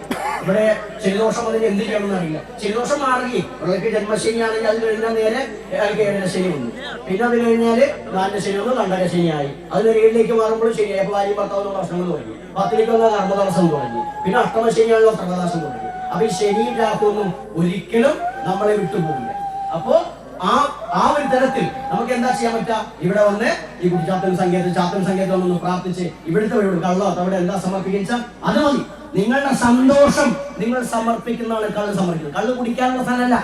ഇവിടെ ശനിദോഷം അതിന് എന്ത് ചെയ്യണമെന്ന് അറിയില്ല. ശനിദോഷം മാറി അവർക്ക് ജന്മശനിയാണെങ്കിൽ അത് കഴിഞ്ഞാൽ നേരെ ഏഴര ശനി വന്നു. പിന്നെ അത് കഴിഞ്ഞാല് 4 ശനി വന്നു, 2.5 ശനിയായി. അതിന് 7ലേക്ക് മാറുമ്പോൾ ശനിയായി. അപ്പൊ ഭാര്യ ഭർത്താവ് പ്രശ്നങ്ങൾ തുടങ്ങി. 10ലേക്ക് വന്നാൽ കർമ്മതടസ്സം തുടങ്ങി. പിന്നെ അഷ്ടമ ശനിയാണല്ലോ സർവനാശം തുടങ്ങി. അപ്പൊ ഈ ശനിയും രാഹുവൊന്നും ഒരിക്കലും നമ്മളെ വിട്ടുപോകില്ല. അപ്പോ ആ ഒരു തരത്തിൽ നമുക്ക് എന്താ ചെയ്യാൻ പറ്റുക? ഇവിടെ വന്ന് ഈ ചാത്തൻ സങ്കേതം ഒന്ന് പ്രാർത്ഥിച്ച് ഇവിടുത്തെ വഴി കള്ളോ അവിടെ എന്താ സമർപ്പിക്കുക അത് മതി. നിങ്ങളുടെ സന്തോഷം നിങ്ങൾ സമർപ്പിക്കുന്നതാണ് കള്ള് സമർപ്പിക്കുന്നത്. കള്ള് കുടിക്കാനുള്ള സ്ഥലമല്ല,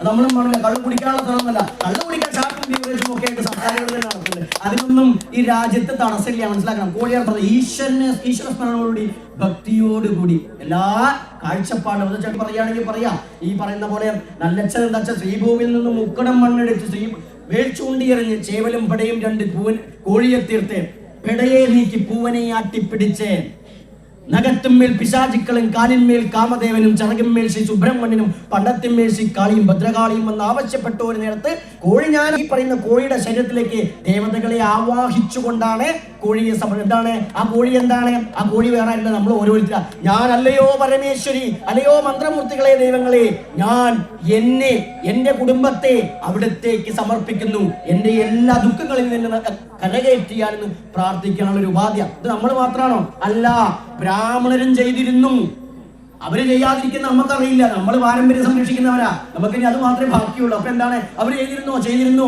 നമ്മളും പറഞ്ഞില്ല. കള്ള് കുടിക്കാനുള്ള സ്ഥലമല്ല. കള്ള് കുടിക്കാൻ ഷാപ്പും ബീവറേജും ഒക്കെ ആയിട്ട് സർക്കാരുകൾ തന്നെ നടത്തുന്നത്. അതിനൊന്നും ഈ രാജ്യത്ത് തടസ്സമില്ല, മനസ്സിലാക്കണം. കോഴിയാർ പറഞ്ഞത് ഈശ്വര സ്മരണയോടുകൂടി ഭക്തിയോടുകൂടി എല്ലാ കാഴ്ചപ്പാടും ചേട്ടൻ പറയുകയാണെങ്കിൽ പറയാം. ഈ പറയുന്ന പോലെ നല്ലച്ഛൻ എന്താ വെച്ചാൽ ശ്രീഭൂമിയിൽ നിന്ന് മുക്കടം മണ്ണെടുത്ത് വേൾച്ചൂണ്ടിയെറിഞ്ഞ് ചേവലും പടയും 2 കോഴിയെ തീർത്ത് പെടയെ നീക്കി പൂവനെ ആട്ടിപ്പിടിച്ച് നഗത്തുമേൽ പിശാചുക്കളും കാലിന്മേൽ കാമദേവനും ചിറകിന്മേൽ ശ്രീ സുബ്രഹ്മണ്യനും പണ്ടത്തിന്മേൽ ശ്രീ കാളിയും ഭദ്രകാളിയും എന്ന് ആവശ്യപ്പെട്ട ഒരു നേരത്ത് കോഴി, ഞാൻ ഈ പറയുന്ന കോഴിയുടെ ശരീരത്തിലേക്ക് ദേവതകളെ ആവാഹിച്ചുകൊണ്ടാണ് കോഴിയെ എന്താണ് ആ കോഴി എന്താണ്? ആ കോഴി വേറെ അല്ല, നമ്മൾ ഓരോരുത്തർ. ഞാൻ അല്ലയോ പരമേശ്വരി, അല്ലയോ മന്ത്രമൂർത്തികളെ, ദൈവങ്ങളെ, ഞാൻ എന്റെ കുടുംബത്തെ അവിടത്തേക്ക് സമർപ്പിക്കുന്നു. എന്റെ എല്ലാ ദുഃഖങ്ങളിൽ നിന്ന് കരകയറ്റിയാലെന്ന് പ്രാർത്ഥിക്കാനുള്ള ഒരു ഉപാധ്യം. ഇത് നമ്മൾ മാത്രമാണോ? അല്ല, ബ്രാഹ്മണരും ചെയ്തിരുന്നു. അവര് ചെയ്യാതിരിക്കുന്ന നമുക്കറിയില്ല. നമ്മൾ പാരമ്പര്യം സംരക്ഷിക്കുന്നവരാ. നമുക്കിനി അത് മാത്രമേ ബാക്കിയുള്ളൂ. അപ്പൊ എന്താണ് അവർ ചെയ്തിരുന്നു.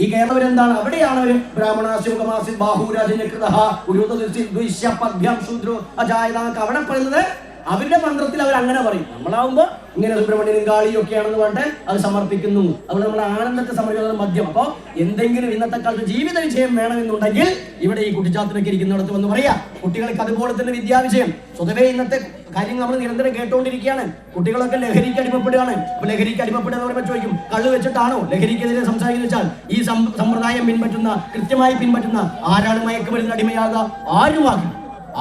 ഈ കേരളം എന്താണ്? അവിടെയാണ് അവര് ബ്രാഹ്മണാശുഖമാസി ബാഹുരാജനകൃത അവിടെ പറയുന്നത്. അവരുടെ മന്ത്രത്തിൽ അവർ അങ്ങനെ പറയും. നമ്മളാവുമ്പോ ഇങ്ങനെ സുബ്രഹ്മണ്യനും കാളിയും ഒക്കെയാണെന്ന് പറഞ്ഞിട്ട് അത് സമർപ്പിക്കുന്നു. അതുകൊണ്ട് നമ്മൾ ആനന്ദത്തെ സമർപ്പിക്കുന്നത് മദ്യം. അപ്പൊ എന്തെങ്കിലും ഇന്നത്തെ കാലത്ത് ജീവിത വിജയം വേണമെന്നുണ്ടെങ്കിൽ ഇവിടെ ഈ കുട്ടിച്ചാത്തിനൊക്കെ ഇരിക്കുന്നിടത്ത് വന്ന് പറയാം. കുട്ടികൾക്ക് അതുപോലെ തന്നെ വിദ്യാവിജയം. സ്വതവേ ഇന്നത്തെ കാര്യങ്ങൾ നമ്മൾ നിരന്തരം കേട്ടുകൊണ്ടിരിക്കുകയാണ്. കുട്ടികളൊക്കെ ലഹരിക്ക് അടിമപ്പെടുകയാണ്. അപ്പൊ ലഹരിക്ക് അടിമപ്പെടുന്ന പറയുമ്പോൾ ചോദിക്കും, കള്ള് വെച്ചിട്ടാണോ ലഹരിക്കെതിരെ സംസാരിക്കുന്നത് വെച്ചാൽ ഈ സമ്പ്രദായം കൃത്യമായി പിൻപറ്റുന്ന ആരാണ് മയക്കുമരുന്ന് അടിമയാകുക? ആരുമാകും.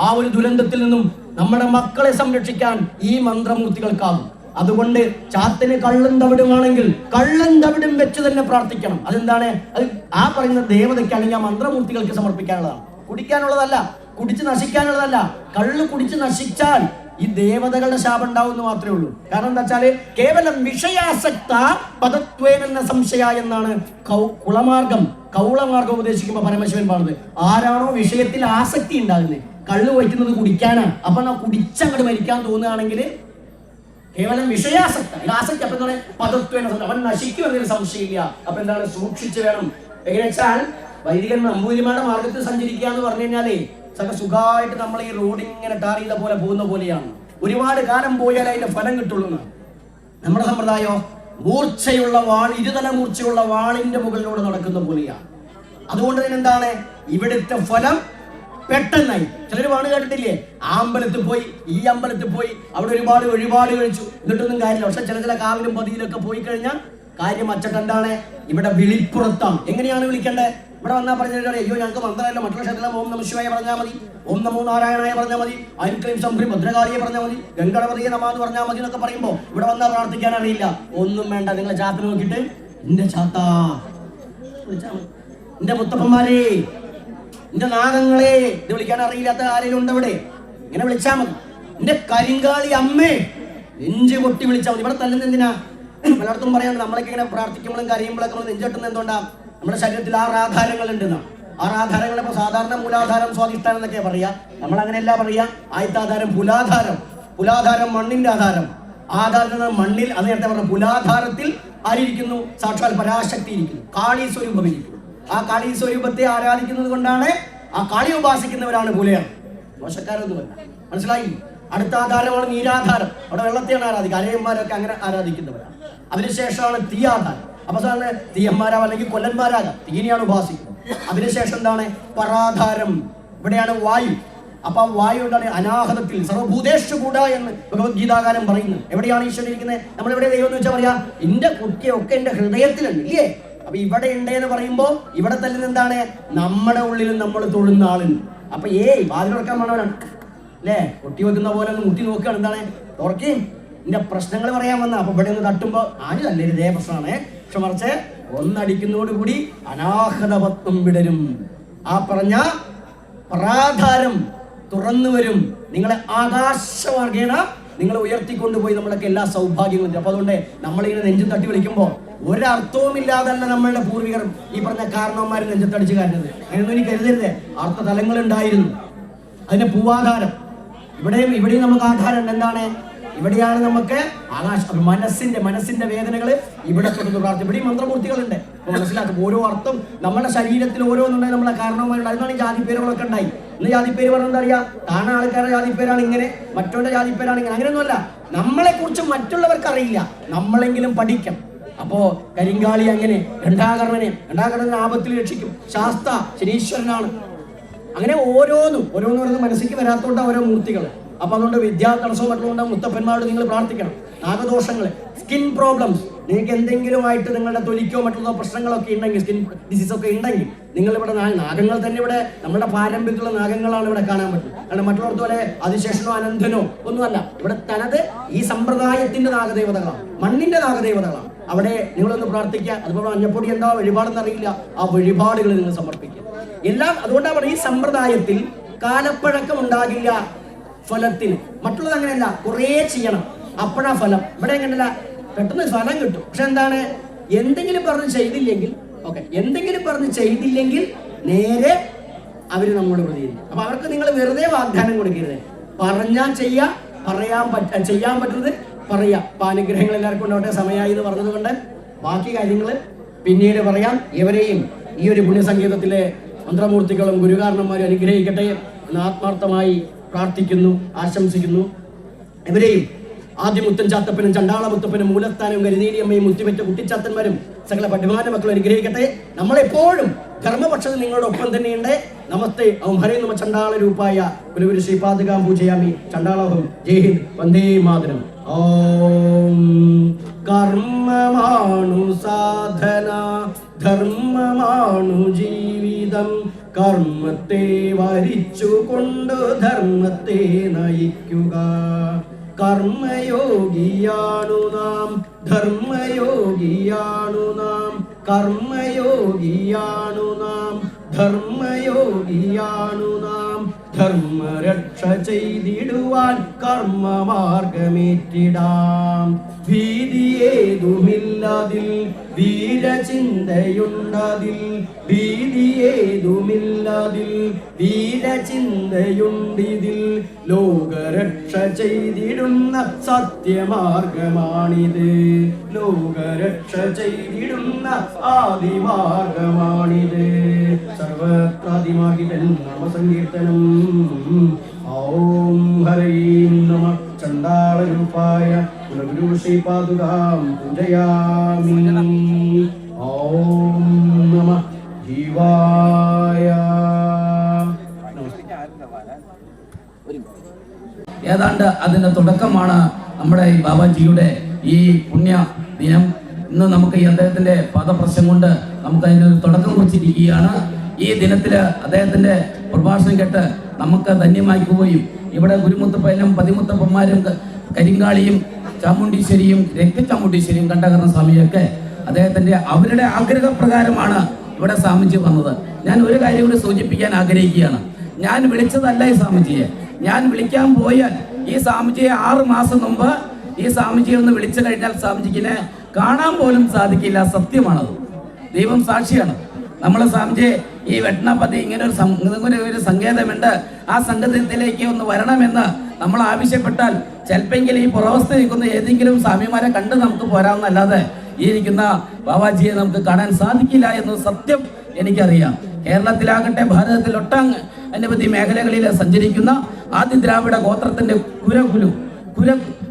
ആ ഒരു ദുരന്തത്തിൽ നിന്നും നമ്മുടെ മക്കളെ സംരക്ഷിക്കാൻ ഈ മന്ത്രമൂർത്തികൾക്കാകും. അതുകൊണ്ട് ചാത്തിന് കള്ളും തവിടുമാണെങ്കിൽ കള്ളും തവിടും വെച്ച് തന്നെ പ്രാർത്ഥിക്കണം. അതെന്താണ്? അത് ആ പറയുന്ന ദേവതയ്ക്ക് അല്ലെങ്കിൽ ആ മന്ത്രമൂർത്തികൾക്ക് സമർപ്പിക്കാനുള്ളതാണ്, കുടിക്കാനുള്ളതല്ല, കുടിച്ച് നശിക്കാനുള്ളതല്ല. കള്ള് കുടിച്ച് നശിച്ചാൽ ഈ ദേവതകളുടെ ശാപം ഉണ്ടാവും എന്ന് മാത്രമേ ഉള്ളൂ. കാരണം എന്താ വെച്ചാല് കേവലം വിഷയാസക്ത പദത്വേന സംശയ എന്നാണ് കൗളമാർഗം ഉപദേശിക്കുമ്പോൾ പരമശിവൻ പറഞ്ഞത്. ആരാണോ വിഷയത്തിൽ ആസക്തി ഉണ്ടാകുന്നത്, കള്ളു വയ്ക്കുന്നത് കുടിക്കാനാണ്, അപ്പൊ നാ കുടിച്ചങ്ങോട്ട് മരിക്കാൻ തോന്നുകയാണെങ്കിൽ കേവലം വിഷയാസക്ത ആസക്തി. അപ്പൊ എന്താണ് പദത്വേന, അവൻ നശിക്കും എന്നൊരു സംശയമില്ല. അപ്പൊ എന്താണ് സൂക്ഷിച്ചു വേണം. എങ്ങനെ വെച്ചാൽ വൈദികൻ നമ്പൂതിരിമാരുടെ മാർഗത്തിൽ സഞ്ചരിക്കുക എന്ന് പറഞ്ഞു കഴിഞ്ഞാലേ സുഖമായിട്ട് നമ്മൾ ഈ റോഡ് ഇങ്ങനെ ടാർ ചെയ്ത പോലെ പോകുന്ന പോലെയാണ്. ഒരുപാട് കാലം പോയാൽ അതിന്റെ ഫലം കിട്ടുള്ളൂ. നമ്മുടെ സമ്പ്രദായോ മൂർച്ചയുള്ള വാൾ, ഇരുതല മൂർച്ചയുള്ള വാളിന്റെ മുകളിലൂടെ നടക്കുന്ന പോലെയാണ്. അതുകൊണ്ട് തന്നെ എന്താണ് ഇവിടുത്തെ ഫലം പെട്ടെന്നായി. ചിലർ പാട് കേട്ടിട്ടില്ലേ, ആ അമ്പലത്തിൽ പോയി ഈ അമ്പലത്തിൽ പോയി അവിടെ ഒരുപാട് വഴിപാട് കഴിച്ചു, എന്നിട്ടൊന്നും കാര്യമില്ല. പക്ഷെ ചില കാവിലും പതിയിലൊക്കെ പോയി കഴിഞ്ഞാൽ കാര്യം അച്ചട്ട് എന്താണ് ഇവിടെ വിളിപ്പുറത്താണ്. എങ്ങനെയാണ് വിളിക്കേണ്ടത്? ഇവിടെ വന്നാൽ പറഞ്ഞാൽ അയ്യോ ഞങ്ങൾക്ക് മന്ത്രമല്ല, മറ്റുള്ള ക്ഷേത്രത്തിൽ ഓം നമ ശിവായ പറഞ്ഞാൽ മതി, ഓം നമോ നാരായണായ പറഞ്ഞാൽ മതി, ഐം ക്ലീം സംഭ്രീം ഭദ്രകാളിയെ പറഞ്ഞാൽ മതി, ഗംഗണപതിയെ നമാന്ന് പറഞ്ഞാൽ മതി എന്നൊക്കെ പറയുമ്പോൾ ഇവിടെ വന്നാൽ പ്രാർത്ഥിക്കാൻ അറിയില്ല. ഒന്നും വേണ്ട, നിങ്ങളെ ചാത്തിന് നോക്കിയിട്ട് എന്റെ ചാത്ത, എന്റെ മുത്തപ്പന്മാരെ, എന്റെ നാഗങ്ങളെ, ഇത് വിളിക്കാൻ അറിയില്ലാത്ത ആരെങ്കിലും ഉണ്ട് ഇവിടെ? ഇങ്ങനെ വിളിച്ചാൽ മതി. എന്റെ കരിങ്കാളി അമ്മേ, നെഞ്ച് പൊട്ടി വിളിച്ചാൽ മതി. ഇവിടെ തല്ലുന്ന എന്തിനാ? പലയിടത്തും പറയാണ്ട് നമ്മളൊക്കെ ഇങ്ങനെ പ്രാർത്ഥിക്കുമ്പോഴും കരയുമ്പോഴൊക്കെ നമ്മൾ നെഞ്ചെട്ടുന്ന എന്തുകൊണ്ടാ? നമ്മുടെ ശരീരത്തിൽ 6 ആധാരങ്ങൾ ഉണ്ടെന്നാണ്. 6 ആധാരങ്ങൾ ഇപ്പൊ സാധാരണ മൂലാധാരം സ്വാധിഷ്ഠാനം എന്നൊക്കെ പറയാ. നമ്മൾ അങ്ങനെയല്ല പറയാ. ആദ്യത്തെ ആധാരം പുലാധാരം മണ്ണിന്റെ ആധാരം. ആധാരം മണ്ണിൽ, അത് നേരത്തെ പറഞ്ഞ പുലാധാരത്തിൽ ആരിയിരിക്കുന്നു? സാക്ഷാൽ പരാശക്തി ഇരിക്കുന്നു, കാളി സ്വരൂപം ഇരിക്കുന്നു. ആ കാളി സ്വരൂപത്തെ ആരാധിക്കുന്നത് കൊണ്ടാണ് ആ കാളി ഉപാസിക്കുന്നവരാണ് പുലയാണ്, മോശക്കാരൊന്നുമല്ല. മനസ്സിലായി? അടുത്ത ആധാരമാണ് നീരാധാരം. അവിടെ വെള്ളത്തെയാണ് ആരാധിക്കുക. അരയന്മാരൊക്കെ അങ്ങനെ ആരാധിക്കുന്നവരാണ്. അതിനുശേഷമാണ് തീയാധാരം. അപ്പൊ തീയന്മാരാവാം അല്ലെങ്കിൽ കൊല്ലന്മാരാകാം, തീനെയാണ് ഉപാസിക്കുന്നത്. അതിനുശേഷം എന്താണ് പരാധാരം, ഇവിടെയാണ് വായു. അപ്പൊ വായു എന്താണ്? അനാഹതത്തിൽ സർവഭൂതേഷു കൂട എന്ന് ഭഗവത്ഗീതാകാരം പറയുന്നു. എവിടെയാണ് ഈശ്വരൻ ഇരിക്കുന്നത്? നമ്മളെവിടെ ദൈവം എന്ന് വെച്ചാൽ പറയാ എന്റെ കുട്ടിയൊക്കെ എന്റെ ഹൃദയത്തിലുണ്ട്, ഇല്ലേ? അപ്പൊ ഇവിടെ ഉണ്ട് എന്ന് പറയുമ്പോ ഇവിടെ തന്നെ എന്താണ്? നമ്മുടെ ഉള്ളിലും നമ്മൾ തൊഴുന്ന ആളുണ്ട്. അപ്പൊ വാതിൽ തുറക്കാൻ വേണവരാണ് അല്ലേ? കൊട്ടി വെക്കുന്ന പോലെ ഒന്ന് മുട്ടി നോക്കുകയാണ്. എന്താണ് തുറക്കുകയും എന്റെ പ്രശ്നങ്ങൾ പറയാൻ വന്ന. അപ്പൊ ഇവിടെ ഒന്ന് തട്ടുമ്പോ ആരും അല്ലേ ഇതേ പ്രശ്നമാണ്. പക്ഷെ മറിച്ച് ഒന്നടിക്കുന്നതോടുകൂടി അനാഹതപത്വം വിടരും. ആ പറഞ്ഞ പരാധാരം തുറന്നു വരും. നിങ്ങളെ ആകാശമാർഗേണ നിങ്ങളെ ഉയർത്തിക്കൊണ്ടുപോയി നമ്മളൊക്കെ എല്ലാ സൗഭാഗ്യങ്ങളും. അപ്പൊ അതുകൊണ്ട് നമ്മളിങ്ങനെ നെഞ്ചും തട്ടി വിളിക്കുമ്പോൾ ഒരർത്ഥവുമില്ലാതല്ല നമ്മളുടെ പൂർവികർ ഈ പറഞ്ഞ കാരണവന്മാർ നെഞ്ചത്തടിച്ച് കരുതുന്നത്. അങ്ങനെയൊന്നും ഇനി കരുതരുത്. അർത്ഥ തലങ്ങളുണ്ടായിരുന്നു. അതിന്റെ പൂവാധാരം ഇവിടെയും നമുക്ക് ആധാരം ഉണ്ട്. എന്താണ്? ഇവിടെയാണ് നമുക്ക് മനസ്സിന്റെ വേദനകള് ഇവിടെ തുടർന്ന് പ്രാർത്ഥന. ഇവിടെയും മന്ത്രമൂർത്തികളുണ്ട്. അപ്പൊ മനസ്സിലാക്കും ഓരോ അർത്ഥം നമ്മുടെ ശരീരത്തിൽ ഓരോന്നുണ്ടായി. നമ്മളെ കാരണവന്മാരുണ്ട്. അതിനാണ് ഈ ജാതിപ്പേരുകളൊക്കെ ഉണ്ടായി. ഇന്ന് ജാതിപ്പേര് പറഞ്ഞാൽ എന്താ അറിയാ? കാണാൻ ആൾക്കാരുടെ ജാതിപ്പേരാണ് ഇങ്ങനെ, മറ്റവരുടെ ജാതിപ്പേരാണ് ഇങ്ങനെ. അങ്ങനെയൊന്നുമല്ല. നമ്മളെ കുറിച്ച് മറ്റുള്ളവർക്ക് അറിയില്ല, നമ്മളെങ്കിലും പഠിക്കാം. അപ്പോ കരിങ്കാളി അങ്ങനെ, ഘണ്ടാകർണനെ ആപത്തിൽ രക്ഷിക്കും. ശാസ്ത ശനീശ്വരനാണ്. അങ്ങനെ ഓരോന്നും മനസ്സിലേക്ക് വരാത്തോണ്ട് ഓരോ മൂർത്തികൾ. അപ്പൊ അതുകൊണ്ട് വിദ്യാതടസ്സവും മറ്റുള്ള മുത്തപ്പന്മാരോട് നിങ്ങൾ പ്രാർത്ഥിക്കണം. നാഗദോഷങ്ങൾ, സ്കിൻ പ്രോബ്ലംസ്, നിങ്ങൾക്ക് എന്തെങ്കിലുമായിട്ട് നിങ്ങളുടെ തൊലിക്കോ മറ്റുള്ള പ്രശ്നങ്ങളൊക്കെ ഉണ്ടെങ്കിൽ, സ്കിൻ ഡിസീസ് ഒക്കെ ഉണ്ടെങ്കിൽ, നിങ്ങൾ ഇവിടെ നാഗങ്ങൾ തന്നെ ഇവിടെ നമ്മുടെ പാരമ്പര്യത്തിലുള്ള നാഗങ്ങളാണ് ഇവിടെ കാണാൻ പറ്റും. കാരണം മറ്റുള്ളവർക്ക് പോലെ അതിശേഷനോ അനന്തനോ ഒന്നുമല്ല. ഇവിടെ തനത് ഈ സമ്പ്രദായത്തിന്റെ നാഗദേവതകളാണ്, മണ്ണിന്റെ നാഗദേവതകളാണ്. അവിടെ നിങ്ങളൊന്ന് പ്രാർത്ഥിക്കുക. അതുപോലെ മഞ്ഞപ്പൊടി എന്താ വഴിപാടെന്ന് അറിയില്ല, ആ വഴിപാടുകൾ നിങ്ങൾ സമർപ്പിക്കുക. എല്ലാം അതുകൊണ്ടാണ് പറയുക, ഈ സമ്പ്രദായത്തിൽ കാലപ്പഴക്കം ഉണ്ടാകില്ല ഫലത്തിന്. മറ്റുള്ളത് അങ്ങനെയല്ല, കുറേ ചെയ്യണം അപ്പോഴാ ഫലം. ഇവിടെ എങ്ങനെയല്ല, പെട്ടെന്ന് ഫലം കിട്ടും. പക്ഷെ എന്താണ്? എന്തെങ്കിലും പറഞ്ഞ് ചെയ്തില്ലെങ്കിൽ നേരെ അവര് നമ്മോട് പ്രതികരിക്കും. അപ്പൊ അവർക്ക് നിങ്ങൾ വെറുതെ വാഗ്ദാനം കൊടുക്കരുത്. പറഞ്ഞാൽ ചെയ്യാൻ പറ്റുന്നത് പറയാ. അപ്പൊ അനുഗ്രഹങ്ങൾ എല്ലാവർക്കും ഉണ്ടാവട്ടെ. സമയമായി എന്ന് പറഞ്ഞത് കൊണ്ട് ബാക്കി കാര്യങ്ങൾ പിന്നീട് പറയാം. ഇവരെയും ഈ ഒരു പുണ്യസംഗീതത്തിലെ മന്ത്രമൂർത്തികളും ഗുരുകാരണന്മാരും അനുഗ്രഹിക്കട്ടെ എന്ന് ആത്മാർത്ഥമായി പ്രാർത്ഥിക്കുന്നു, ആശംസിക്കുന്നു. ഇവരെയും ആദ്യമുത്തൻ ചാത്തപ്പനും ചണ്ടാളമുത്തപ്പനും മൂലസ്ഥാനവും കരുനീരിയമ്മയും മുത്തിമറ്റ കുട്ടിച്ചാത്തന്മാരും സകല പഠിമാന മക്കളും അനുഗ്രഹിക്കട്ടെ. നമ്മളെപ്പോഴും ധർമ്മപക്ഷത്ത് നിങ്ങളുടെ ഒപ്പം തന്നെയുണ്ട്. നമസ്തേ ഓം ഹരേ നമ ചണ്ടാള രൂപായ ഗുരുഗുരു ശ്രീപാദകാം പൂജയാമി. ചണ്ടാളോഹം. ജയ് ഹിന്ദ്. വന്ദേ മാതരം. ഓം കർമ്മമാണു സാധന, ധർമ്മമാണു ജീവിതം. കർമ്മത്തെ വരിച്ചുകൊണ്ട് ധർമ്മത്തെ നയിക്കുക. കർമ്മയോഗിയാണു നാം, ധർമ്മയോഗിയാണു നാം. കർമ്മയോഗിയാണു നാം, ധർമ്മയോഗിയാണു നാം. ധർമ്മരക്ഷ ചെയ്തിടുവാൻ കർമ്മമാർഗമേറ്റിടാം. ഭീതിയേതുമില്ലതിൽ വീരചിന്തയുണ്ടതിൽ, ഭീതിയേതുമില്ലതിൽ വീരചിന്തയുണ്ടിതിൽ. ലോകരക്ഷ ചെയ്തിടുന്ന സത്യമാർഗമാണിത്, ലോകരക്ഷ ചെയ്തിടുന്ന ആദിമാർഗമാണിത്. സർവത്രാദിമാഹിതൻ നാമസങ്കീർത്തനം. ഓം ഹരൈം നമ ചണ്ഡാളരൂപായ കുലഗുരു ശ്രീപാദുകാം പൂജയാമി. ഓം നമ ജീവായ. ഏതാണ്ട് അതിന്റെ തുടക്കമാണ് നമ്മുടെ ഈ ബാബാജിയുടെ ഈ പുണ്യ ദിനം. ഇന്ന് നമുക്ക് ഈ അദ്ദേഹത്തിന്റെ പാദപ്രശ്നം കൊണ്ട് നമുക്ക് അതിനൊരു തുടക്കം കുറിച്ചിരിക്കുകയാണ്. ഈ ദിനത്തില് അദ്ദേഹത്തിന്റെ പ്രഭാഷണം കേട്ട് നമുക്ക് ധന്യമാക്കുകയും ഇവിടെ ഗുരുമുത്തപ്പനും പതിമുത്തപ്പന്മാരും കരിങ്കാളിയും ചാമുണ്ടീശ്വരിയും രക്തചാമുണ്ടീശ്വരിയും കണ്ഠാകരണ സ്വാമിയൊക്കെ അദ്ദേഹത്തിന്റെ അവരുടെ ആഗ്രഹപ്രകാരമാണ് ഇവിടെ സ്വാമിജി വന്നത്. ഞാൻ ഒരു കാര്യം കൂടി സൂചിപ്പിക്കാൻ ആഗ്രഹിക്കുകയാണ്. ഞാൻ വിളിച്ചതല്ല ഈ സ്വാമിജിയെ. ഞാൻ വിളിക്കാൻ പോയാൽ ഈ സ്വാമിജിയെ 6 മാസം മുമ്പ് ഈ സ്വാമിജിയെ ഒന്ന് വിളിച്ചു കഴിഞ്ഞാൽ സ്വാമിജിക്കിനെ കാണാൻ പോലും സാധിക്കില്ല. സത്യമാണത്, ദൈവം സാക്ഷിയാണ്. നമ്മളെ സ്വാമിജിയെ ഈ വെട്ടണപ്പതി ഇങ്ങനെ ഒരു സങ്കേതമുണ്ട്, ആ സംഗീതത്തിലേക്ക് ഒന്ന് വരണമെന്ന് നമ്മൾ ആവശ്യപ്പെട്ടാൽ ചിലപ്പെങ്കിൽ ഈ പുറവസ്ഥ നിൽക്കുന്ന ഏതെങ്കിലും സ്വാമിമാരെ കണ്ട് നമുക്ക് പോരാമെന്നല്ലാതെ ഈ ഇരിക്കുന്ന ബാബാജിയെ നമുക്ക് കാണാൻ സാധിക്കില്ല എന്ന് സത്യം എനിക്കറിയാം. കേരളത്തിലാകട്ടെ ഭാരതത്തിൽ ഒട്ടങ്ങ് അനവധി മേഖലകളിൽ സഞ്ചരിക്കുന്ന ആദി ദ്രാവിഡ ഗോത്രത്തിന്റെ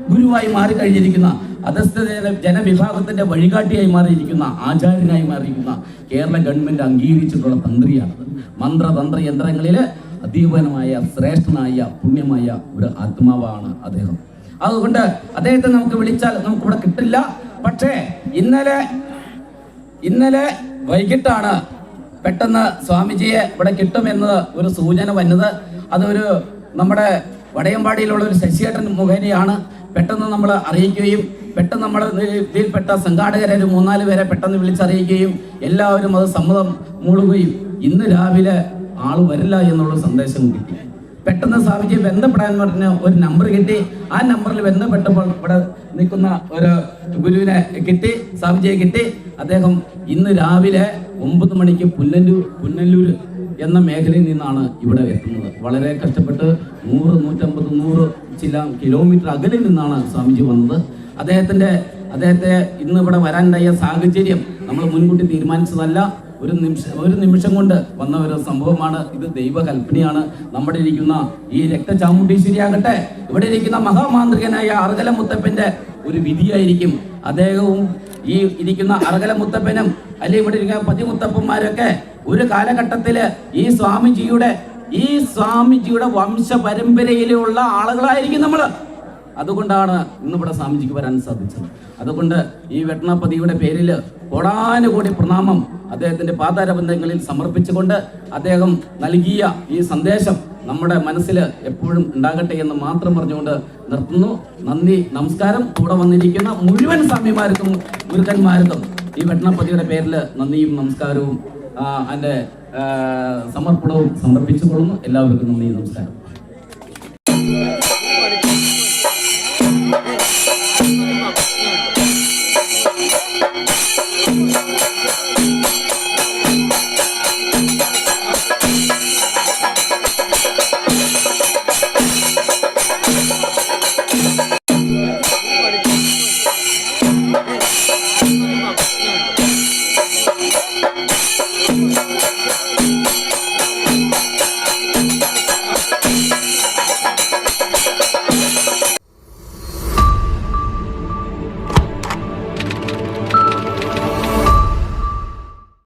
ഗുരുവായി മാറിക്കഴിഞ്ഞിരിക്കുന്ന അധസ്ഥ ജനവിഭാഗത്തിന്റെ വഴികാട്ടിയായി മാറിയിരിക്കുന്ന ആചാര്യനായി മാറിയിരിക്കുന്ന കേരള ഗവൺമെന്റ് അംഗീകരിച്ചിട്ടുള്ള തന്ത്രിയാണ്. മന്ത്രതന്ത്ര യന്ത്രങ്ങളിൽ അധീപനമായ ശ്രേഷ്ഠനായ പുണ്യമായ ഒരു ആത്മാവാണ് അദ്ദേഹം. അതുകൊണ്ട് അദ്ദേഹത്തെ നമുക്ക് വിളിച്ചാൽ നമുക്കിവിടെ കിട്ടില്ല. പക്ഷേ ഇന്നലെ വൈകിട്ടാണ് പെട്ടെന്ന് സ്വാമിജിയെ ഇവിടെ കിട്ടുമെന്ന് ഒരു സൂചന വന്നത്. അതൊരു നമ്മുടെ വടയമ്പാടിയിലുള്ള ഒരു ശശിയേട്ടൻ മുഖേനയാണ് പെട്ടെന്ന് നമ്മൾ അറിയിക്കുകയും പെട്ടെന്ന് നമ്മൾ ഇതിൽപ്പെട്ട സംഘാടകരെ ഒരു 3-4 പേരെ പെട്ടെന്ന് വിളിച്ചറിയിക്കുകയും എല്ലാവരും അത് സമ്മതം മൂളുകയും ഇന്ന് രാവിലെ ആള് വരില്ല എന്നുള്ള സന്ദേശം കിട്ടി. പെട്ടെന്ന് സ്വാമിജിയെ ബന്ധപ്പെടാൻ പറഞ്ഞ ഒരു നമ്പർ കിട്ടി. ആ നമ്പറിൽ ബന്ധപ്പെട്ടപ്പോൾ ഇവിടെ നിൽക്കുന്ന ഒരു ഗുരുവിനെ കിട്ടി, സ്വാമിജിയെ കിട്ടി. അദ്ദേഹം ഇന്ന് രാവിലെ 9 മണിക്ക് പുന്നല്ലൂർ എന്ന മേഖലയിൽ നിന്നാണ് ഇവിടെ എത്തുന്നത്. വളരെ കഷ്ടപ്പെട്ട് 100-150 ചില കിലോമീറ്റർ അകലിൽ നിന്നാണ് സ്വാമിജി വന്നത്. അദ്ദേഹത്തെ ഇന്ന് ഇവിടെ വരാനുണ്ടായ സാഹചര്യം നമ്മൾ മുൻകൂട്ടി തീരുമാനിച്ചതല്ല. ഒരു നിമിഷം കൊണ്ട് വന്ന ഒരു സംഭവമാണ്. ഇത് ദൈവകൽപ്പനയാണ്. നമ്മുടെ ഇരിക്കുന്ന ഈ രക്തചാമുണ്ടീശ്വരി ആകട്ടെ, ഇവിടെ ഇരിക്കുന്ന മഹാമാന്ത്രികനായ അർഗല മുത്തപ്പന്റെ ഒരു വിധിയായിരിക്കും. അദ്ദേഹവും ഈ ഇരിക്കുന്ന അർഗല മുത്തപ്പനും അല്ലെങ്കിൽ ഇവിടെ ഇരിക്കുന്ന പതിമുത്തപ്പന്മാരൊക്കെ ഒരു കാലഘട്ടത്തില് ഈ സ്വാമിജിയുടെ വംശ പരമ്പരയിലുള്ള ആളുകളായിരിക്കും നമ്മള്. അതുകൊണ്ടാണ് ഇന്നിവിടെ സ്വാമിജിക്ക് വരാൻ സാധിച്ചത്. അതുകൊണ്ട് ഈ വെട്ടണപ്പതിയുടെ പേരിൽ കോടാനുകൂടി പ്രണാമം അദ്ദേഹത്തിന്റെ പാതാരബന്ധങ്ങളിൽ സമർപ്പിച്ചുകൊണ്ട് അദ്ദേഹം നൽകിയ ഈ സന്ദേശം നമ്മുടെ മനസ്സിൽ എപ്പോഴും ഉണ്ടാകട്ടെ എന്ന് മാത്രം പറഞ്ഞുകൊണ്ട് നിർത്തുന്നു. നന്ദി, നമസ്കാരം. കൂടെ വന്നിരിക്കുന്ന മുഴുവൻ സ്വാമിമാർക്കും ഗുരുക്കന്മാർക്കും ഈ വെട്ടണപ്പതിയുടെ പേരിൽ നന്ദിയും നമസ്കാരവും അതിൻ്റെ സമർപ്പണവും സമർപ്പിച്ചുകൊള്ളുന്നു. എല്ലാവർക്കും നന്ദി, നമസ്കാരം.